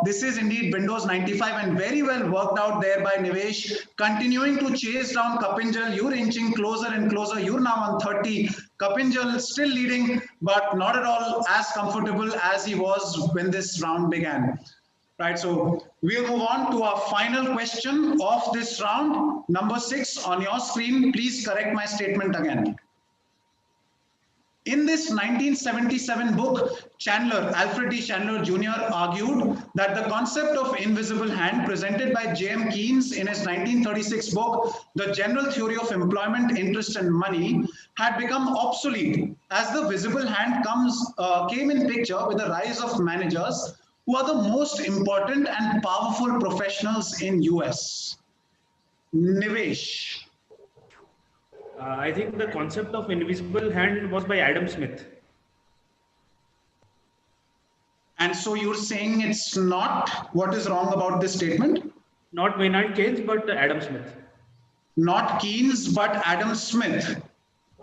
this is indeed Windows 95 and very well worked out there by Nivesh. Continuing to chase down Kapinjal. You're inching closer and closer. You're now on 30. Kapinjal still leading, but not at all as comfortable as he was when this round began. Right, so we'll move on to our final question of this round. Number 6 on your screen. Please correct my statement again. In this 1977 book, Alfred D. Chandler Jr. argued that the concept of invisible hand presented by J.M. Keynes in his 1936 book, The General Theory of Employment, Interest and Money, had become obsolete as the visible hand came in picture with the rise of managers who are the most important and powerful professionals in US. Nivesh. I think the concept of invisible hand was by Adam Smith. And so you're saying it's not? What is wrong about this statement? Not Maynard Keynes, but Adam Smith. Not Keynes, but Adam Smith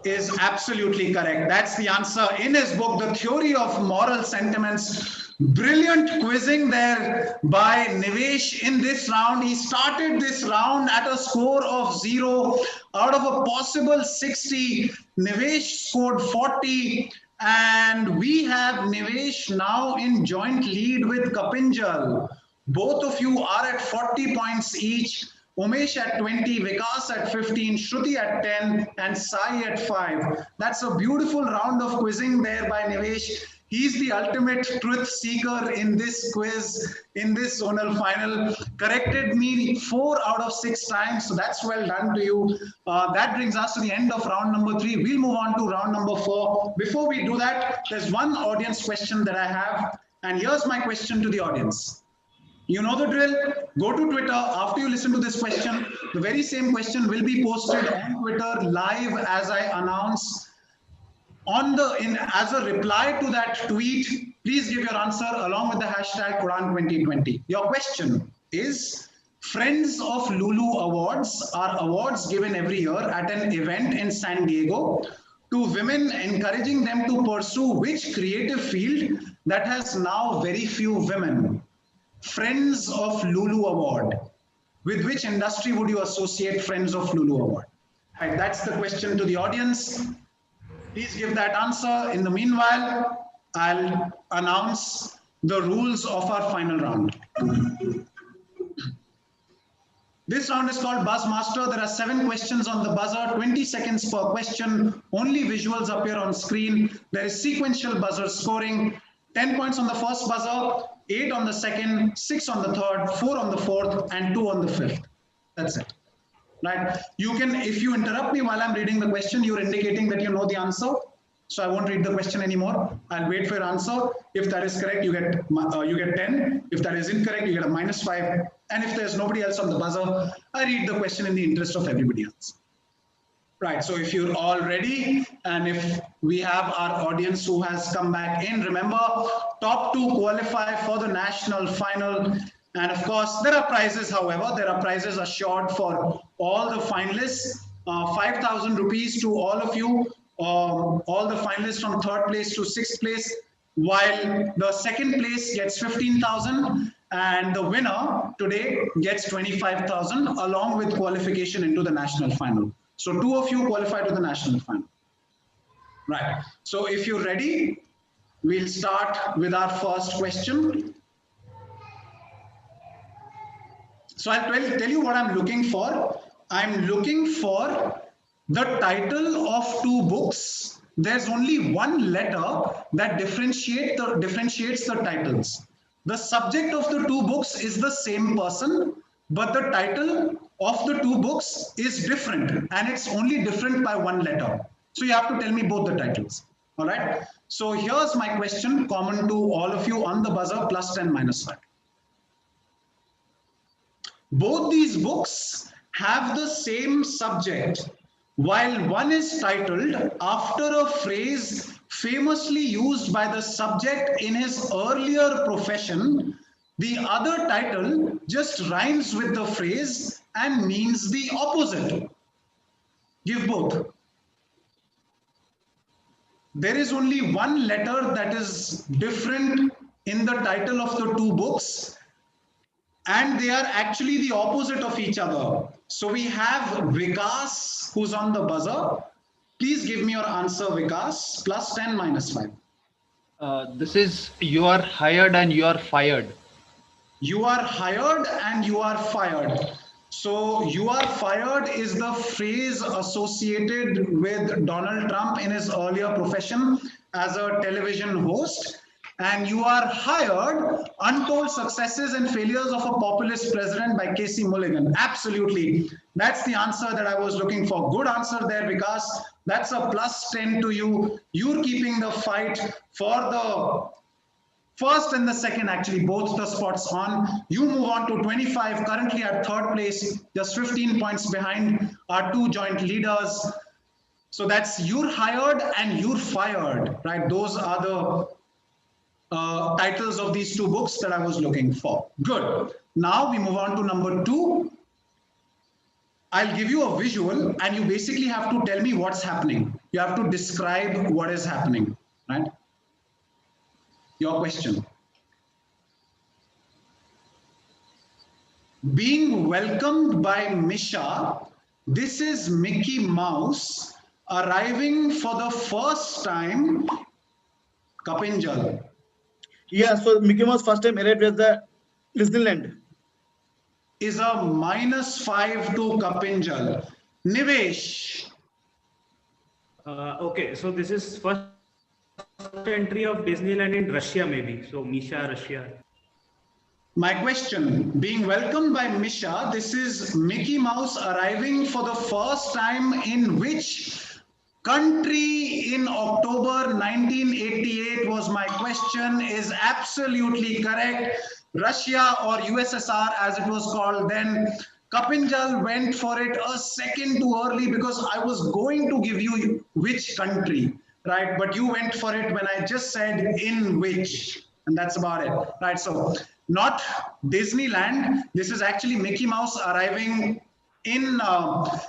is absolutely correct. That's the answer. In his book, The Theory of Moral Sentiments, brilliant quizzing there by Nivesh in this round. He started this round at a score of 0 out of a possible 60. Nivesh scored 40. And we have Nivesh now in joint lead with Kapinjal. Both of you are at 40 points each. Umesh at 20, Vikas at 15, Shruti at 10, and Sai at 5. That's a beautiful round of quizzing there by Nivesh. He's the ultimate truth seeker in this quiz, in this zonal final. Corrected me 4 out of 6 times, so that's well done to you. That brings us to the end of round number 3. We'll move on to round number 4. Before we do that, there's one audience question that I have, and here's my question to the audience. You know the drill. Go to Twitter after you listen to this question. The very same question will be posted on Twitter live as I announce. As a reply to that tweet, please give your answer along with the hashtag Quran 2020. Your question is: Friends of Lulu Awards are awards given every year at an event in San Diego to women, encouraging them to pursue which creative field that has now very few women? Friends of Lulu Award. With which industry would you associate Friends of Lulu Award? Right, that's the question to the audience. Please give that answer. In the meanwhile, I'll announce the rules of our final round. This round is called Buzz Master. There are 7 questions on the buzzer, 20 seconds per question. Only visuals appear on screen. There is sequential buzzer scoring. 10 points on the first buzzer, 8 on the second, 6 on the third, 4 on the fourth, and 2 on the fifth. That's it. Right? You can, if you interrupt me while I'm reading the question, you're indicating that you know the answer. So I won't read the question anymore. I'll wait for your answer. If that is correct, you get 10. If that is incorrect, you get a -5. And if there's nobody else on the buzzer, I read the question in the interest of everybody else. Right, so if you're all ready, and if we have our audience who has come back in, remember, top 2 qualify for the national final. And of course, there are prizes, however, there are prizes assured for all the finalists, 5,000 rupees to all of you, all the finalists from 3rd place to 6th place, while the 2nd place gets 15,000 and the winner today gets 25,000 along with qualification into the national final. So 2 of you qualify to the national final. Right. So if you're ready, we'll start with our first question. So I'll tell you what I'm looking for. I'm looking for the title of 2 books. There's only one letter that differentiates the titles. The subject of the 2 books is the same person, but the title of the 2 books is different, and it's only different by 1 letter. So you have to tell me both the titles. All right. So here's my question, common to all of you on the buzzer, +10, -5. Both these books have the same subject, while one is titled after a phrase famously used by the subject in his earlier profession. The other title just rhymes with the phrase and means the opposite. Give both. There is only one letter that is different in the title of the two books, and they are actually the opposite of each other. So we have Vikas, who's on the buzzer. Please give me your answer, Vikas. Plus 10, minus 5. This is you are hired and you are fired. You are hired and you are fired. So you are fired is the phrase associated with Donald Trump in his earlier profession as a television host. And you are hired, untold successes and failures of a populist president by Casey Mulligan. Absolutely. That's the answer that I was looking for. Good answer there, Vikas. That's a plus 10 to you. You're keeping the fight for the first and the second, actually, both the spots on. You move on to 25, currently at third place, just 15 points behind our two joint leaders. So that's you're hired and you're fired, right? Those are the titles of these two books that I was looking for. Good. Now we move on to number 2. I'll give you a visual and you basically have to tell me what's happening. You have to describe what is happening, right? Your question. Being welcomed by Misha, this is Mickey Mouse arriving for the first time, Kapinjal. Yeah, so Mickey Mouse first time arrived at the Disneyland. Is a minus 5 to Kapinjal. Nivesh. Okay, so this is first entry of Disneyland in Russia, maybe. So Misha, Russia. My question, being welcomed by Misha, this is Mickey Mouse arriving for the first time in which country in October 1988 was my question, is absolutely correct. Russia or USSR as it was called then. Kapinjal went for it a second too early because I was going to give you which country, right? But you went for it when I just said in which, and that's about it, right? So not Disneyland. This is actually Mickey Mouse arriving in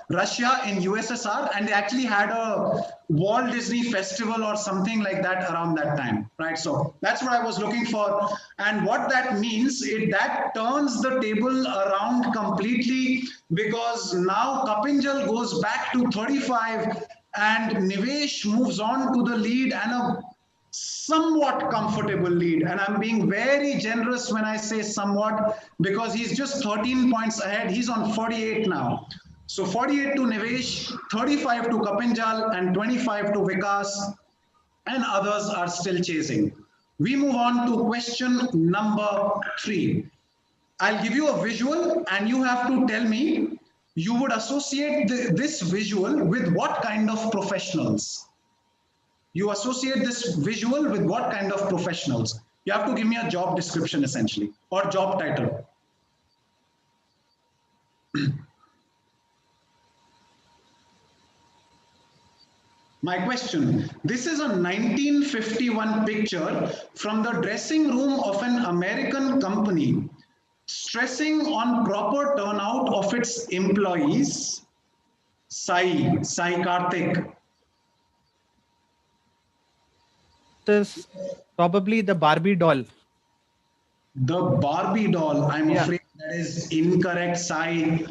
Russia, in USSR, and they actually had a Walt Disney festival or something like that around that time, right? So that's what I was looking for. And what that means, that turns the table around completely, because now Kapinjal goes back to 35 and Nivesh moves on to the lead, and a somewhat comfortable lead. And I'm being very generous when I say somewhat, because he's just 13 points ahead. He's on 48 now. So 48 to Nivesh, 35 to Kapinjal, and 25 to Vikas, and others are still chasing. We move on to question number 3. I'll give you a visual and you have to tell me, you would associate this visual with what kind of professionals? You associate this visual with what kind of professionals? You have to give me a job description essentially, or job title. My question, this is a 1951 picture from the dressing room of an American company stressing on proper turnout of its employees. Sai Karthik. This probably the Barbie doll. The Barbie doll. I'm afraid that is incorrect, Sai.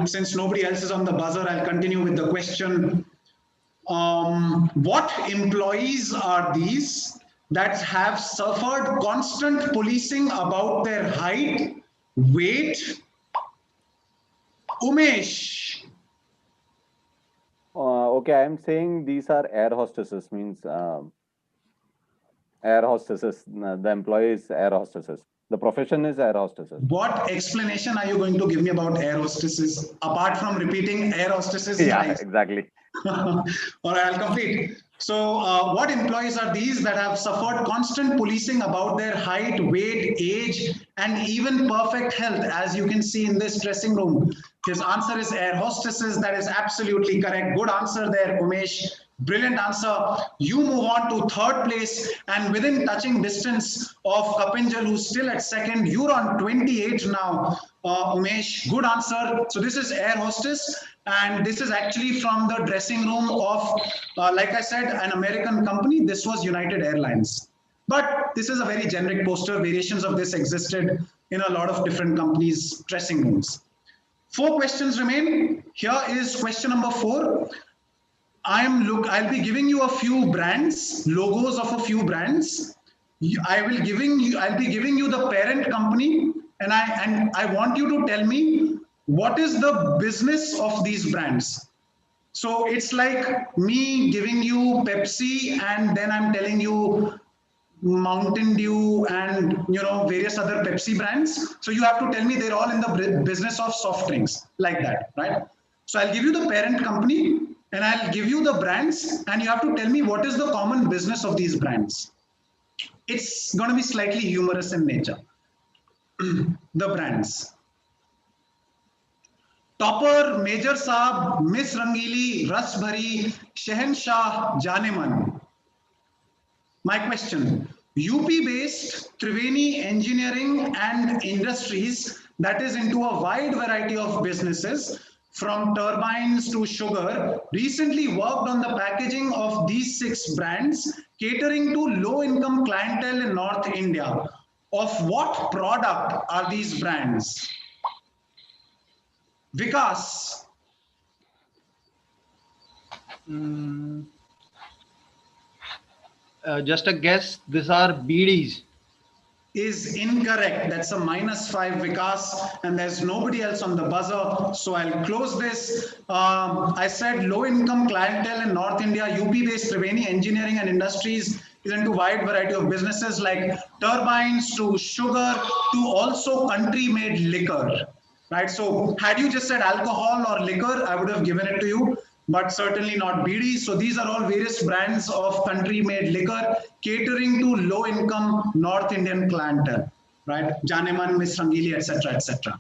Since nobody else is on the buzzer, I'll continue with the question. What employees are these that have suffered constant policing about their height, weight? Umesh. Okay, I'm saying these are air hostesses, means air hostesses. The employee is air hostesses. The profession is air hostesses. What explanation are you going to give me about air hostesses, apart from repeating air hostesses? Yeah, exactly. All right, I'll complete. So what employees are these that have suffered constant policing about their height, weight, age, and even perfect health, as you can see in this dressing room? His answer is air hostesses. That is absolutely correct. Good answer there, Umesh. Brilliant answer. You move on to third place and within touching distance of Kapinjal, who's still at second. You're on 28 now, Umesh. Good answer. So this is air hostess, and this is actually from the dressing room of, like I said, an American company. This was United Airlines. But this is a very generic poster. Variations of this existed in a lot of different companies' dressing rooms. 4 questions remain. Here is question number 4. I'll be giving you a few brands, logos of a few brands. I'll be giving you the parent company, and I want you to tell me what is the business of these brands. So it's like me giving you Pepsi, and then I'm telling you Mountain Dew and various other Pepsi brands. So you have to tell me they're all in the business of soft drinks, like that, right? So I'll give you the parent company and I'll give you the brands, and you have to tell me what is the common business of these brands. It's going to be slightly humorous in nature. The brands. Topper, Major Saab, Miss Rangili, Ras Bhari, Shehenshah, Janeman. My question, UP-based Triveni Engineering and Industries, that is into a wide variety of businesses, from turbines to sugar, recently worked on the packaging of these 6 brands, catering to low-income clientele in North India. Of what product are these brands? Vikas. Just a guess, these are BDs. Is incorrect. That's a -5, Vikas, and there's nobody else on the buzzer. So I'll close this. I said low-income clientele in North India, UP-based Triveni Engineering and Industries is into wide variety of businesses like turbines to sugar to also country-made liquor. Right. So had you just said alcohol or liquor, I would have given it to you, but certainly not BD. So these are all various brands of country-made liquor catering to low-income North Indian clientele, right? Janeman, Miss Rangili, etc., etc.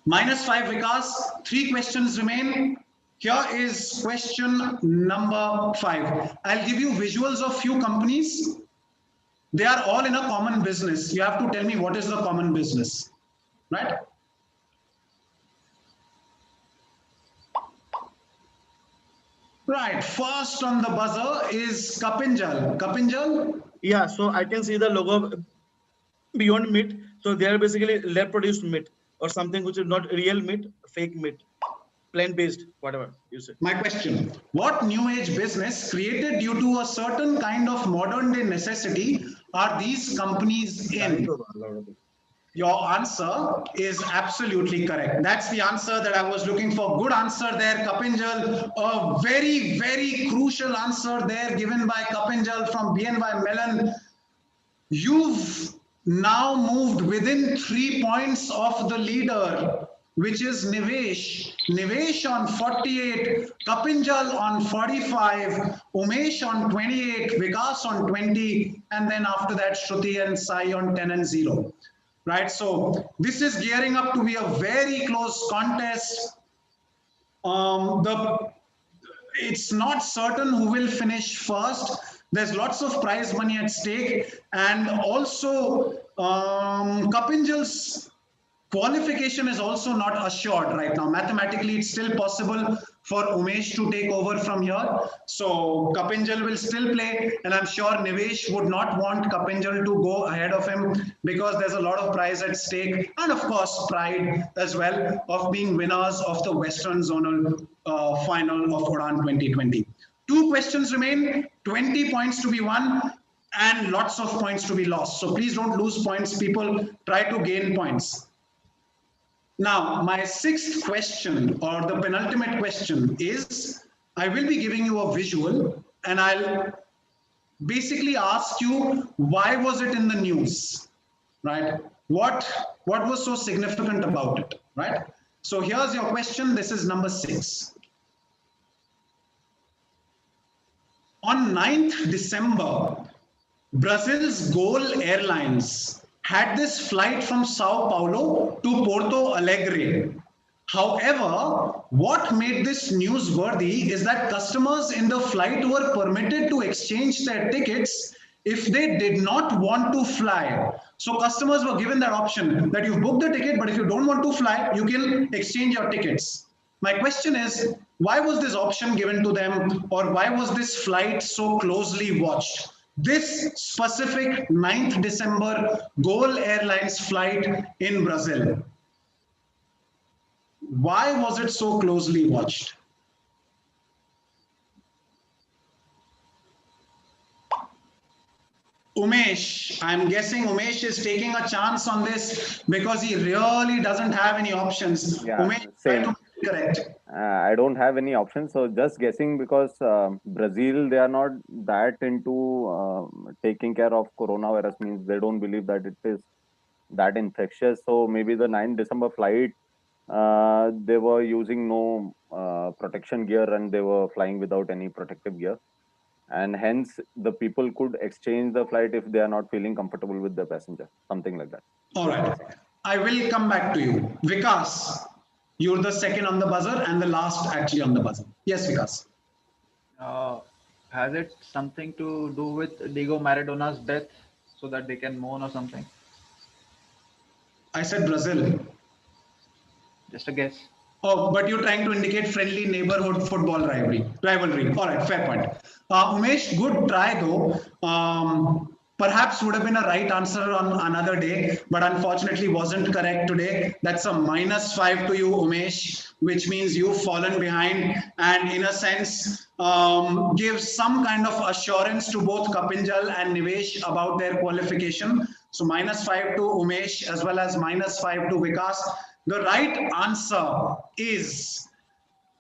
-5, Vikas. 3 questions remain. Here is question number 5. I'll give you visuals of few companies. They are all in a common business. You have to tell me what is the common business, right? Right, first on the buzzer is Kapinjal. Kapinjal? Yeah, so I can see the logo Beyond Meat. So they are basically lab produced meat or something which is not real meat, fake meat, plant-based, whatever you say. My question, what new age business created due to a certain kind of modern day necessity are these companies in? Your answer is absolutely correct. That's the answer that I was looking for. Good answer there, Kapinjal. A very, very crucial answer there given by Kapinjal from BNY Mellon. You've now moved within 3 points of the leader, which is Nivesh. Nivesh on 48, Kapinjal on 45, Umesh on 28, Vikas on 20, and then after that, Shruti and Sai on 10 and 0. Right, so this is gearing up to be a very close contest. It's not certain who will finish first. There's lots of prize money at stake, and also Kapinjal's qualification is also not assured right now. Mathematically, it's still possible for Umesh to take over from here. So Kapinjal will still play, and I'm sure Nivesh would not want Kapinjal to go ahead of him because there's a lot of prize at stake, and of course pride as well of being winners of the Western Zonal final of Udaan 2020. 2 questions remain, 20 points to be won and lots of points to be lost. So please don't lose points, people. Try to gain points. Now, my 6th question, or the penultimate question, is I will be giving you a visual and I'll basically ask you, why was it in the news, right? What was so significant about it, right? So here's your question. This is number 6. On 9th December, Brazil's Gol Airlines had this flight from Sao Paulo to Porto Alegre. However, what made this newsworthy is that customers in the flight were permitted to exchange their tickets if they did not want to fly. So customers were given that option that you book the ticket, but if you don't want to fly, you can exchange your tickets. My question is, why was this option given to them, or why was this flight so closely watched? This specific 9th December Gol Airlines flight in Brazil. Why was it so closely watched? Umesh, I'm guessing Umesh is taking a chance on this because he really doesn't have any options. Yeah, Umesh, try same. to be correct. I don't have any options, so just guessing because Brazil, they are not that into taking care of coronavirus, means they don't believe that it is that infectious. So maybe the 9th December flight, they were using no protection gear and they were flying without any protective gear. And hence the people could exchange the flight if they are not feeling comfortable with the passenger, something like that. All right, I will come back to you. Vikas, you're the second on the buzzer and the last actually on the buzzer. Yes, Vikas. Has it something to do with Diego Maradona's death so that they can mourn or something? I said Brazil. Just a guess. Oh, but you're trying to indicate friendly neighborhood football rivalry. All right, fair point. Umesh, good try though. Perhaps would have been a right answer on another day, but unfortunately wasn't correct today. That's a -5 to you, Umesh, which means you've fallen behind and in a sense gives some kind of assurance to both Kapinjal and Nivesh about their qualification. So -5 to Umesh as well as -5 to Vikas. The right answer is,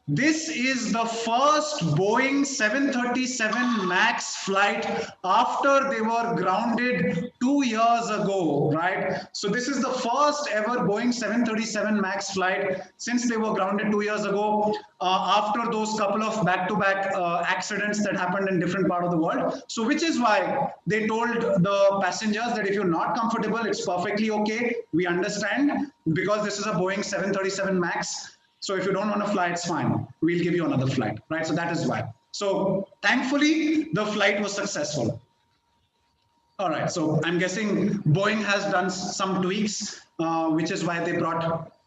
this is the first Boeing 737 MAX flight after they were grounded 2 years ago, right? So this is the first ever Boeing 737 MAX flight since they were grounded 2 years ago, after those couple of back-to-back accidents that happened in different parts of the world. So which is why they told the passengers that if you're not comfortable, it's perfectly okay. We understand, because this is a Boeing 737 MAX. So if you don't want to fly, it's fine. We'll give you another flight, right? So that is why. So thankfully, the flight was successful. All right. So I'm guessing Boeing has done some tweaks, which is why they brought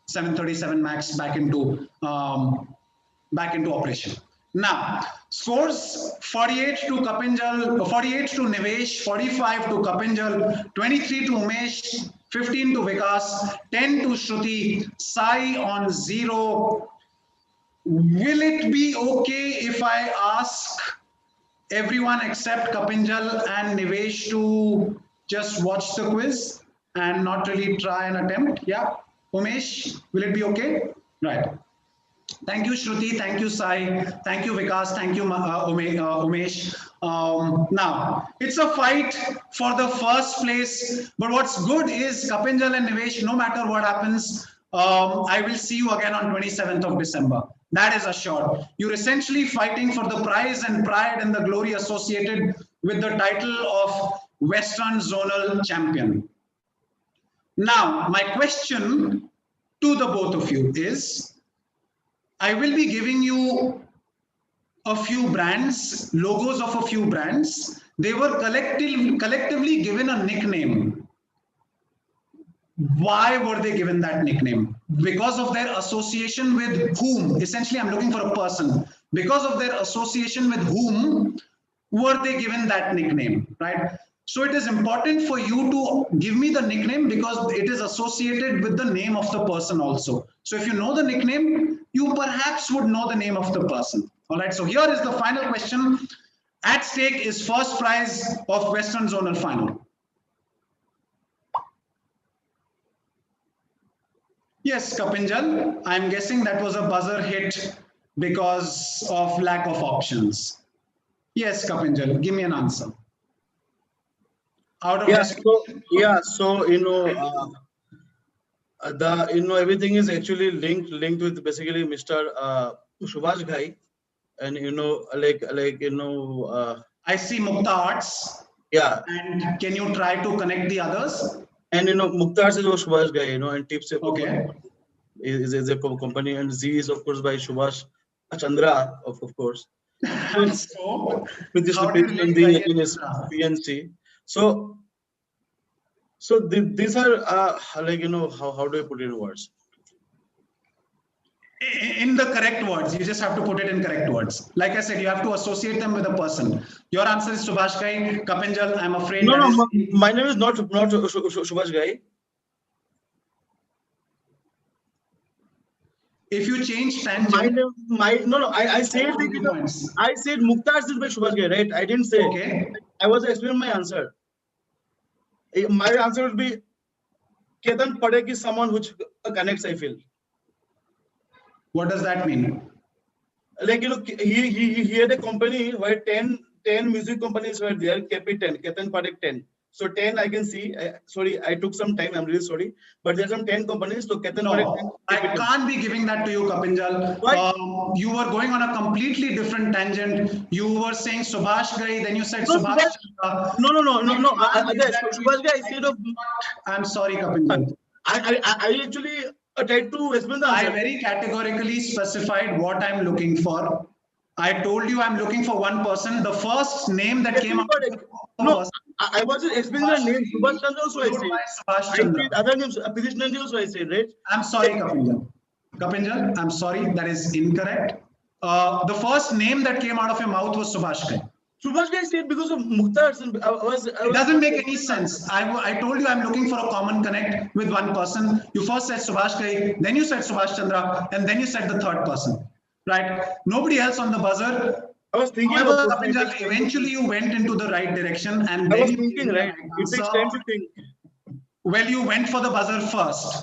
737 MAX back into operation. Now, scores 48 to Kapinjal, 48 to Nivesh, 45 to Kapinjal, 23 to Umesh, 15 to Vikas, 10 to Shruti, Sai on 0. Will it be okay if I ask everyone except Kapinjal and Nivesh to just watch the quiz and not really try and attempt? Yeah, Umesh, will it be okay? Right. Thank you, Shruti. Thank you, Sai. Thank you, Vikas. Thank you, Umesh. Now, it's a fight for the first place. But what's good is Kapinjal and Nivesh, no matter what happens, I will see you again on 27th of December. That is assured. You're essentially fighting for the prize and pride and the glory associated with the title of Western Zonal Champion. Now, my question to the both of you is, I will be giving you a few brands, logos of a few brands. They were collectively given a nickname. Why were they given that nickname? Because of their association with whom? Essentially, I'm looking for a person. Because of their association with whom were they given that nickname, right? So it is important for you to give me the nickname because it is associated with the name of the person also. So if you know the nickname, you perhaps would know the name of the person. All right, so here is the final question. At stake is first prize of Western Zonal Final. Yes, Kapinjal, I'm guessing that was a buzzer hit because of lack of options. Yes, Kapinjal, give me an answer. Out of so everything is actually linked with basically Mr. Subhash Ghai, and I see Mukta Arts. Yeah. And can you try to connect the others? And Mukta Arts is Subhash Ghai, and tips. Okay. is a company, and Z is of course by Subhash Chandra, of course. So, With this how do you in link the Chandra? PNC. So these are like, you know, how do I put it in words? In the correct words, you just have to put it in correct words. Like I said, you have to associate them with a person. Your answer is Subhash Ghai. Kapinjal, I'm afraid No, that no, is... my name is not Subhash Ghai. If you change tangent... I said Mukta Aziz by Subhash Ghai, right? I didn't say. Okay. I was explaining my answer. My answer would be Ketan Padek is someone which connects, I feel. What does that mean? Like, you know, he had a company where 10 music companies were there, KP 10, Ketan Padek 10. So 10 I can see. Sorry, I took some time. I'm really sorry. But there's some 10 companies. So Ketan Padek 10. I can't be giving that to you, Kapinjal. You were going on a completely different tangent. You were saying Subhash Ghai, then you said Subhash Chandra. No. Subhash Ghai, I said... I'm sorry, Kapinjal. I actually tried to explain the answer. I very categorically specified what I'm looking for. I told you I'm looking for one person. The first name that came up. No, I wasn't explaining the name. Subhash Chandra also I said. Subhash Chandra. Other names, Pidhish Nandi also I said, right? I'm sorry, Kapinjal. Kapinjal, I'm sorry, that is incorrect. The first name that came out of your mouth was Subhash Ghai. Subhash Ghai said because of Mukhtar. It doesn't make any sense. I told you I'm looking for a common connect with one person. You first said Subhash Ghai, then you said Subhash Chandra, and then you said the third person. Right? Nobody else on the buzzer. I was thinking. However, Kapinjal, eventually you went into the right direction, and I was thinking, right? It takes time to think. Well, you went for the buzzer first.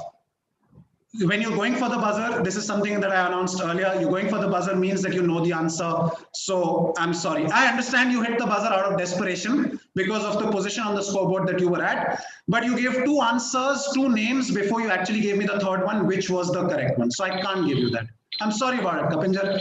When you're going for the buzzer, this is something that I announced earlier. You're going for the buzzer means that you know the answer. So I'm sorry. I understand you hit the buzzer out of desperation because of the position on the scoreboard that you were at. But you gave two answers, two names before you actually gave me the third one, which was the correct one. So I can't give you that. I'm sorry about it, Kapinjal.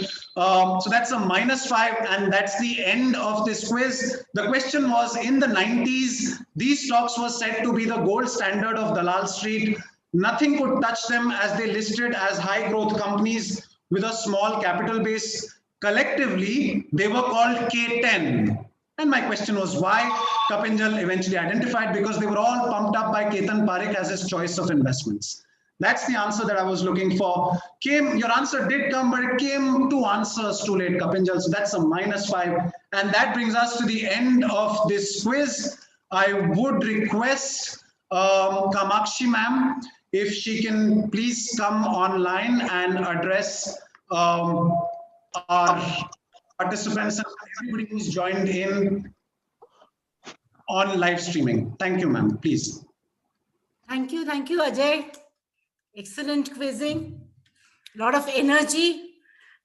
So that's a -5, and that's the end of this quiz. The question was, in the 90s, these stocks were said to be the gold standard of Dalal Street. Nothing could touch them as they listed as high growth companies with a small capital base. Collectively, they were called K10. And my question was why? Kapinjal eventually identified because they were all pumped up by Ketan Parekh as his choice of investments. That's the answer that I was looking for. Your answer did come, but it came 2 answers too late, Kapinjal. So that's a -5. And that brings us to the end of this quiz. I would request Kamakshi ma'am, if she can please come online and address our participants and everybody who's joined in on live streaming. Thank you, ma'am, please. Thank you, Ajay. Excellent quizzing, a lot of energy,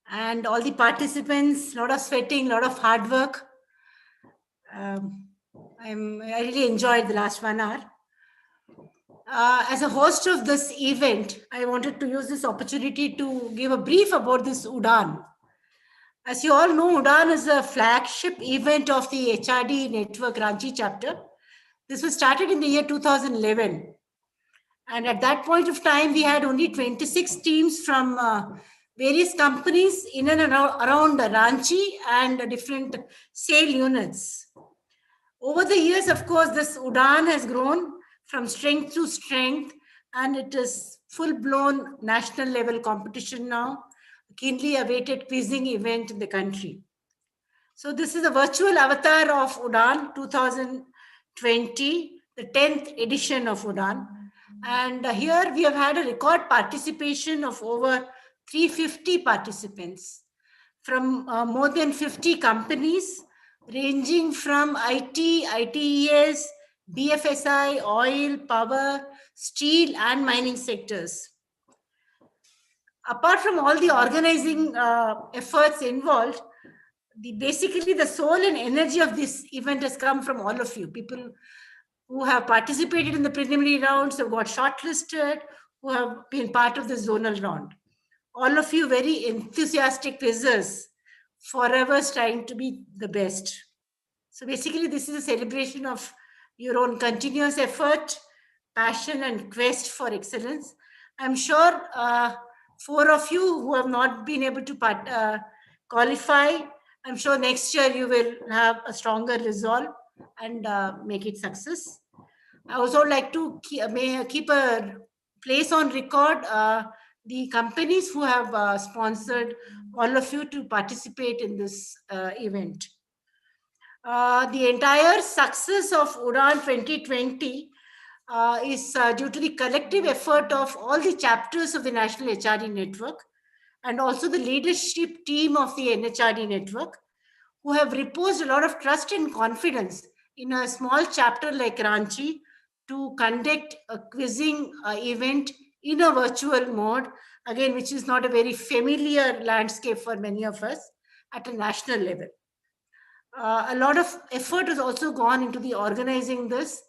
and all the participants, a lot of sweating, a lot of hard work. I really enjoyed the last 1 hour. As a host of this event, I wanted to use this opportunity to give a brief about this Udaan. As you all know, Udaan is a flagship event of the HRD Network Ranchi chapter. This was started in the year 2011. And at that point of time, we had only 26 teams from various companies in and around Ranchi and different sale units. Over the years, of course, this Udaan has grown from strength to strength, and it is full-blown national level competition now, keenly awaited quizzing event in the country. So this is a virtual avatar of Udaan 2020, the 10th edition of Udaan. And here we have had a record participation of over 350 participants from more than 50 companies, ranging from IT, ITES, BFSI, oil, power, steel, and mining sectors. Apart from all the organizing efforts involved, basically the soul and energy of this event has come from all of you, people who have participated in the preliminary rounds, have got shortlisted, who have been part of the zonal round. All of you very enthusiastic quizzers, forever trying to be the best. So basically, this is a celebration of your own continuous effort, passion, and quest for excellence. I'm sure 4 of you who have not been able to qualify, I'm sure next year you will have a stronger resolve and make it success. I also like to keep a place on record the companies who have sponsored all of you to participate in this event. The entire success of Udaan 2020 is due to the collective effort of all the chapters of the National HRD Network and also the leadership team of the NHRD Network, who have reposed a lot of trust and confidence in a small chapter like Ranchi to conduct a quizzing event in a virtual mode, again, which is not a very familiar landscape for many of us at a national level. A lot of effort has also gone into the organizing this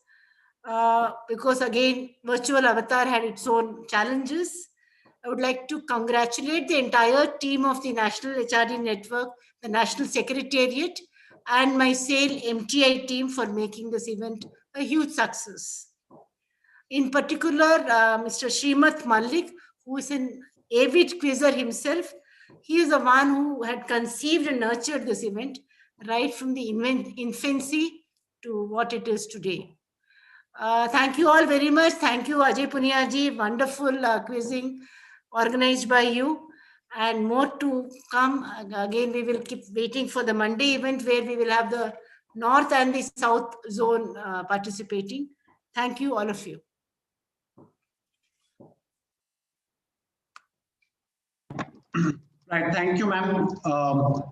because again, virtual avatar had its own challenges. I would like to congratulate the entire team of the National HRD Network, the National Secretariat, and my SAIL MTI team for making this event a huge success. In particular, Mr. Srimath Malik, who is an avid quizzer himself, he is the one who had conceived and nurtured this event right from the infancy to what it is today. Thank you all very much. Thank you, Ajay Puniaji. Wonderful quizzing organized by you. And more to come. Again, we will keep waiting for the Monday event where we will have the North and the South zone participating. Thank you, all of you. Right. Thank you, ma'am.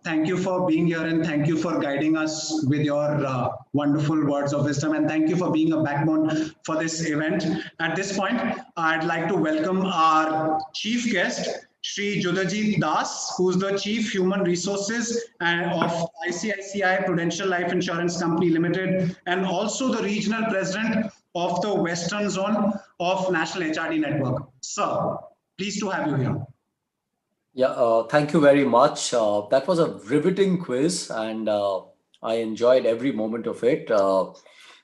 Thank you for being here and thank you for guiding us with your wonderful words of wisdom. And thank you for being a backbone for this event. At this point, I'd like to welcome our chief guest, Shri Judajit Das, who's the Chief Human Resources of ICICI Prudential Life Insurance Company Limited, and also the Regional President of the Western Zone of National HRD Network. Sir, pleased to have you here. Yeah, thank you very much. That was a riveting quiz and I enjoyed every moment of it.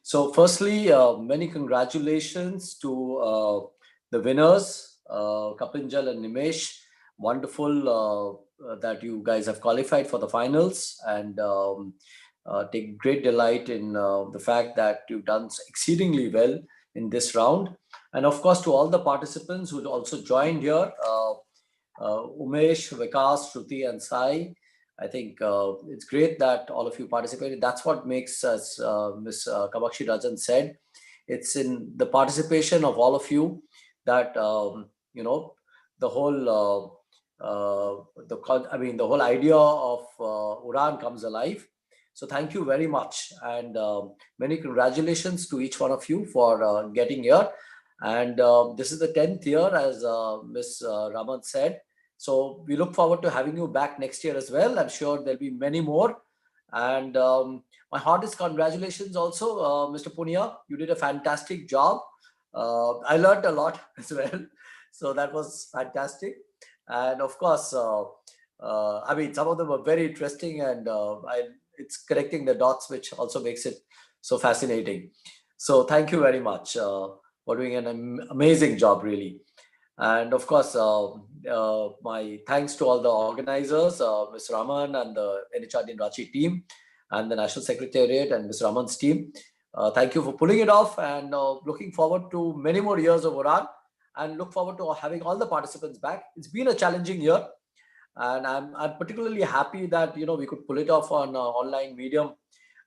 So firstly, many congratulations to the winners, Kapinjal and Nimesh. Wonderful that you guys have qualified for the finals, and take great delight in the fact that you've done exceedingly well in this round. And of course, to all the participants who also joined here, Umesh, Vikas, Shruti, and Sai. I think it's great that all of you participated. That's what makes us, Ms. Kamakshi Rajan said, it's in the participation of all of you that you know, the whole the whole idea of Udaan comes alive. So thank you very much, and many congratulations to each one of you for getting here. And this is the 10th year, as Ms. Raman said. So we look forward to having you back next year as well. I'm sure there'll be many more. And my hardest congratulations also, Mr. Punia. You did a fantastic job. I learned a lot as well. So that was fantastic. And of course, I mean, some of them were very interesting, and it's connecting the dots, which also makes it so fascinating. So thank you very much for doing an amazing job, really. And of course, my thanks to all the organizers, Ms. Raman and the NHRDN Ranchi team, and the National Secretariat and Ms. Raman's team. Thank you for pulling it off, and looking forward to many more years of Udaan, and look forward to having all the participants back. It's been a challenging year, and I'm particularly happy that, you know, we could pull it off on online medium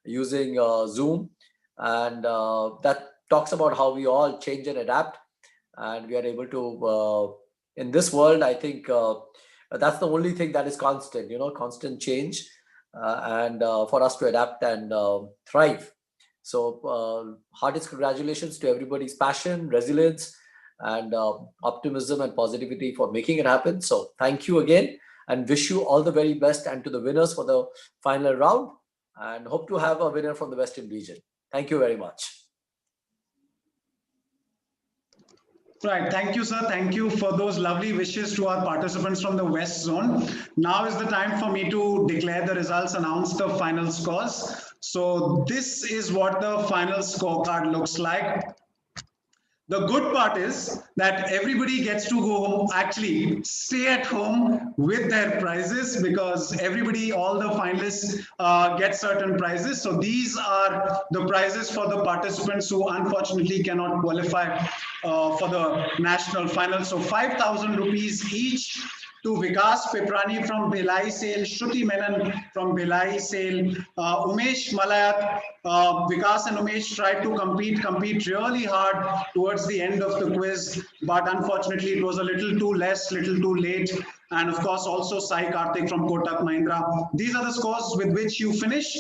using Zoom, and that talks about how we all change and adapt. And we are able to, in this world, I think that's the only thing that is constant, you know, constant change, and for us to adapt and thrive. So hardest congratulations to everybody's passion, resilience, and optimism and positivity for making it happen. So thank you again, and wish you all the very best, and to the winners for the final round, and hope to have a winner from the Western region. Thank you very much. Right. Thank you, sir. Thank you for those lovely wishes to our participants from the West Zone. Now is the time for me to declare the results, announce the final scores. So this is what the final scorecard looks like. The good part is that everybody gets to go home, actually stay at home with their prizes, because everybody, all the finalists get certain prizes. So these are the prizes for the participants who unfortunately cannot qualify for the national final. So 5,000 rupees each to Vikas Piprani from Bhilai Sale, Shruti Menon from Bhilai Sale, Umesh Malayat. Vikas and Umesh tried to compete really hard towards the end of the quiz, but unfortunately it was a little too less, little too late. And of course also Sai Karthik from Kotak Mahindra. These are the scores with which you finish.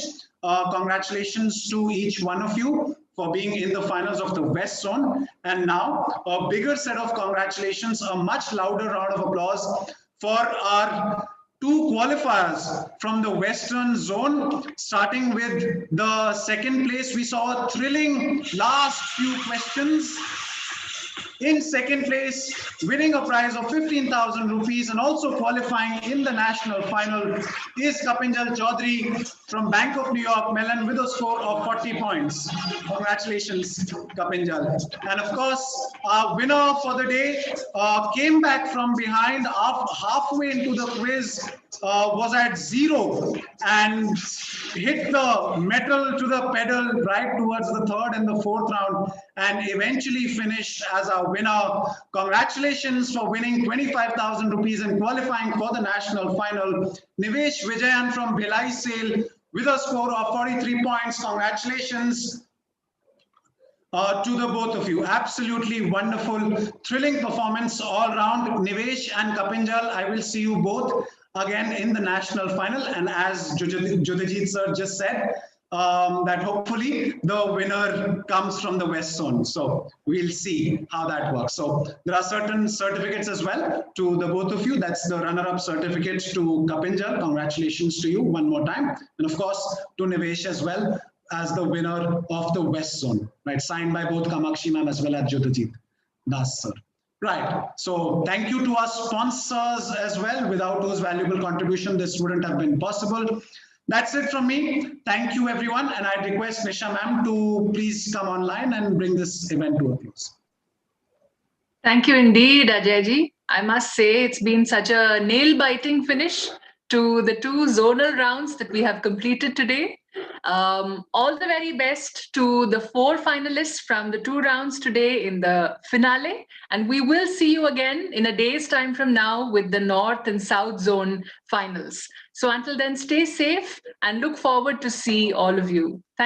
Congratulations to each one of you for being in the finals of the West Zone. And now a bigger set of congratulations, a much louder round of applause for our two qualifiers from the Western Zone. Starting with the second place, we saw a thrilling last few questions. In second place, winning a prize of 15,000 rupees and also qualifying in the national final is Kapinjal Chaudhary from Bank of New York Mellon with a score of 40 points. Congratulations, Kapinjal. And of course, our winner for the day came back from behind halfway into the quiz, was at 0 and hit the metal to the pedal right towards the third and the fourth round, and eventually finished as our winner. Congratulations for winning 25,000 rupees and qualifying for the national final. Nivesh Vijayan from Bhilai Sale with a score of 43 points. Congratulations to the both of you. Absolutely wonderful, thrilling performance all round. Nivesh and Kapinjal, I will see you both again in the national final. And as Judajit sir just said, that hopefully the winner comes from the West Zone. So we'll see how that works. So there are certain certificates as well to the both of you. That's the runner-up certificate to Kapinjal. Congratulations to you one more time. And of course to Nivesh as well as the winner of the West Zone, right? Signed by both Kamakshi ma'am as well as Jyotajit Das sir. Right. So thank you to our sponsors as well, without whose valuable contribution this wouldn't have been possible. That's it from me. Thank you, everyone. And I request Nisha ma'am to please come online and bring this event to a close. Thank you indeed, Ajayji. I must say it's been such a nail-biting finish to the two zonal rounds that we have completed today. All the very best to the 4 finalists from the 2 rounds today in the finale. And we will see you again in a day's time from now with the North and South Zone finals. So until then, stay safe and look forward to see all of you. Thank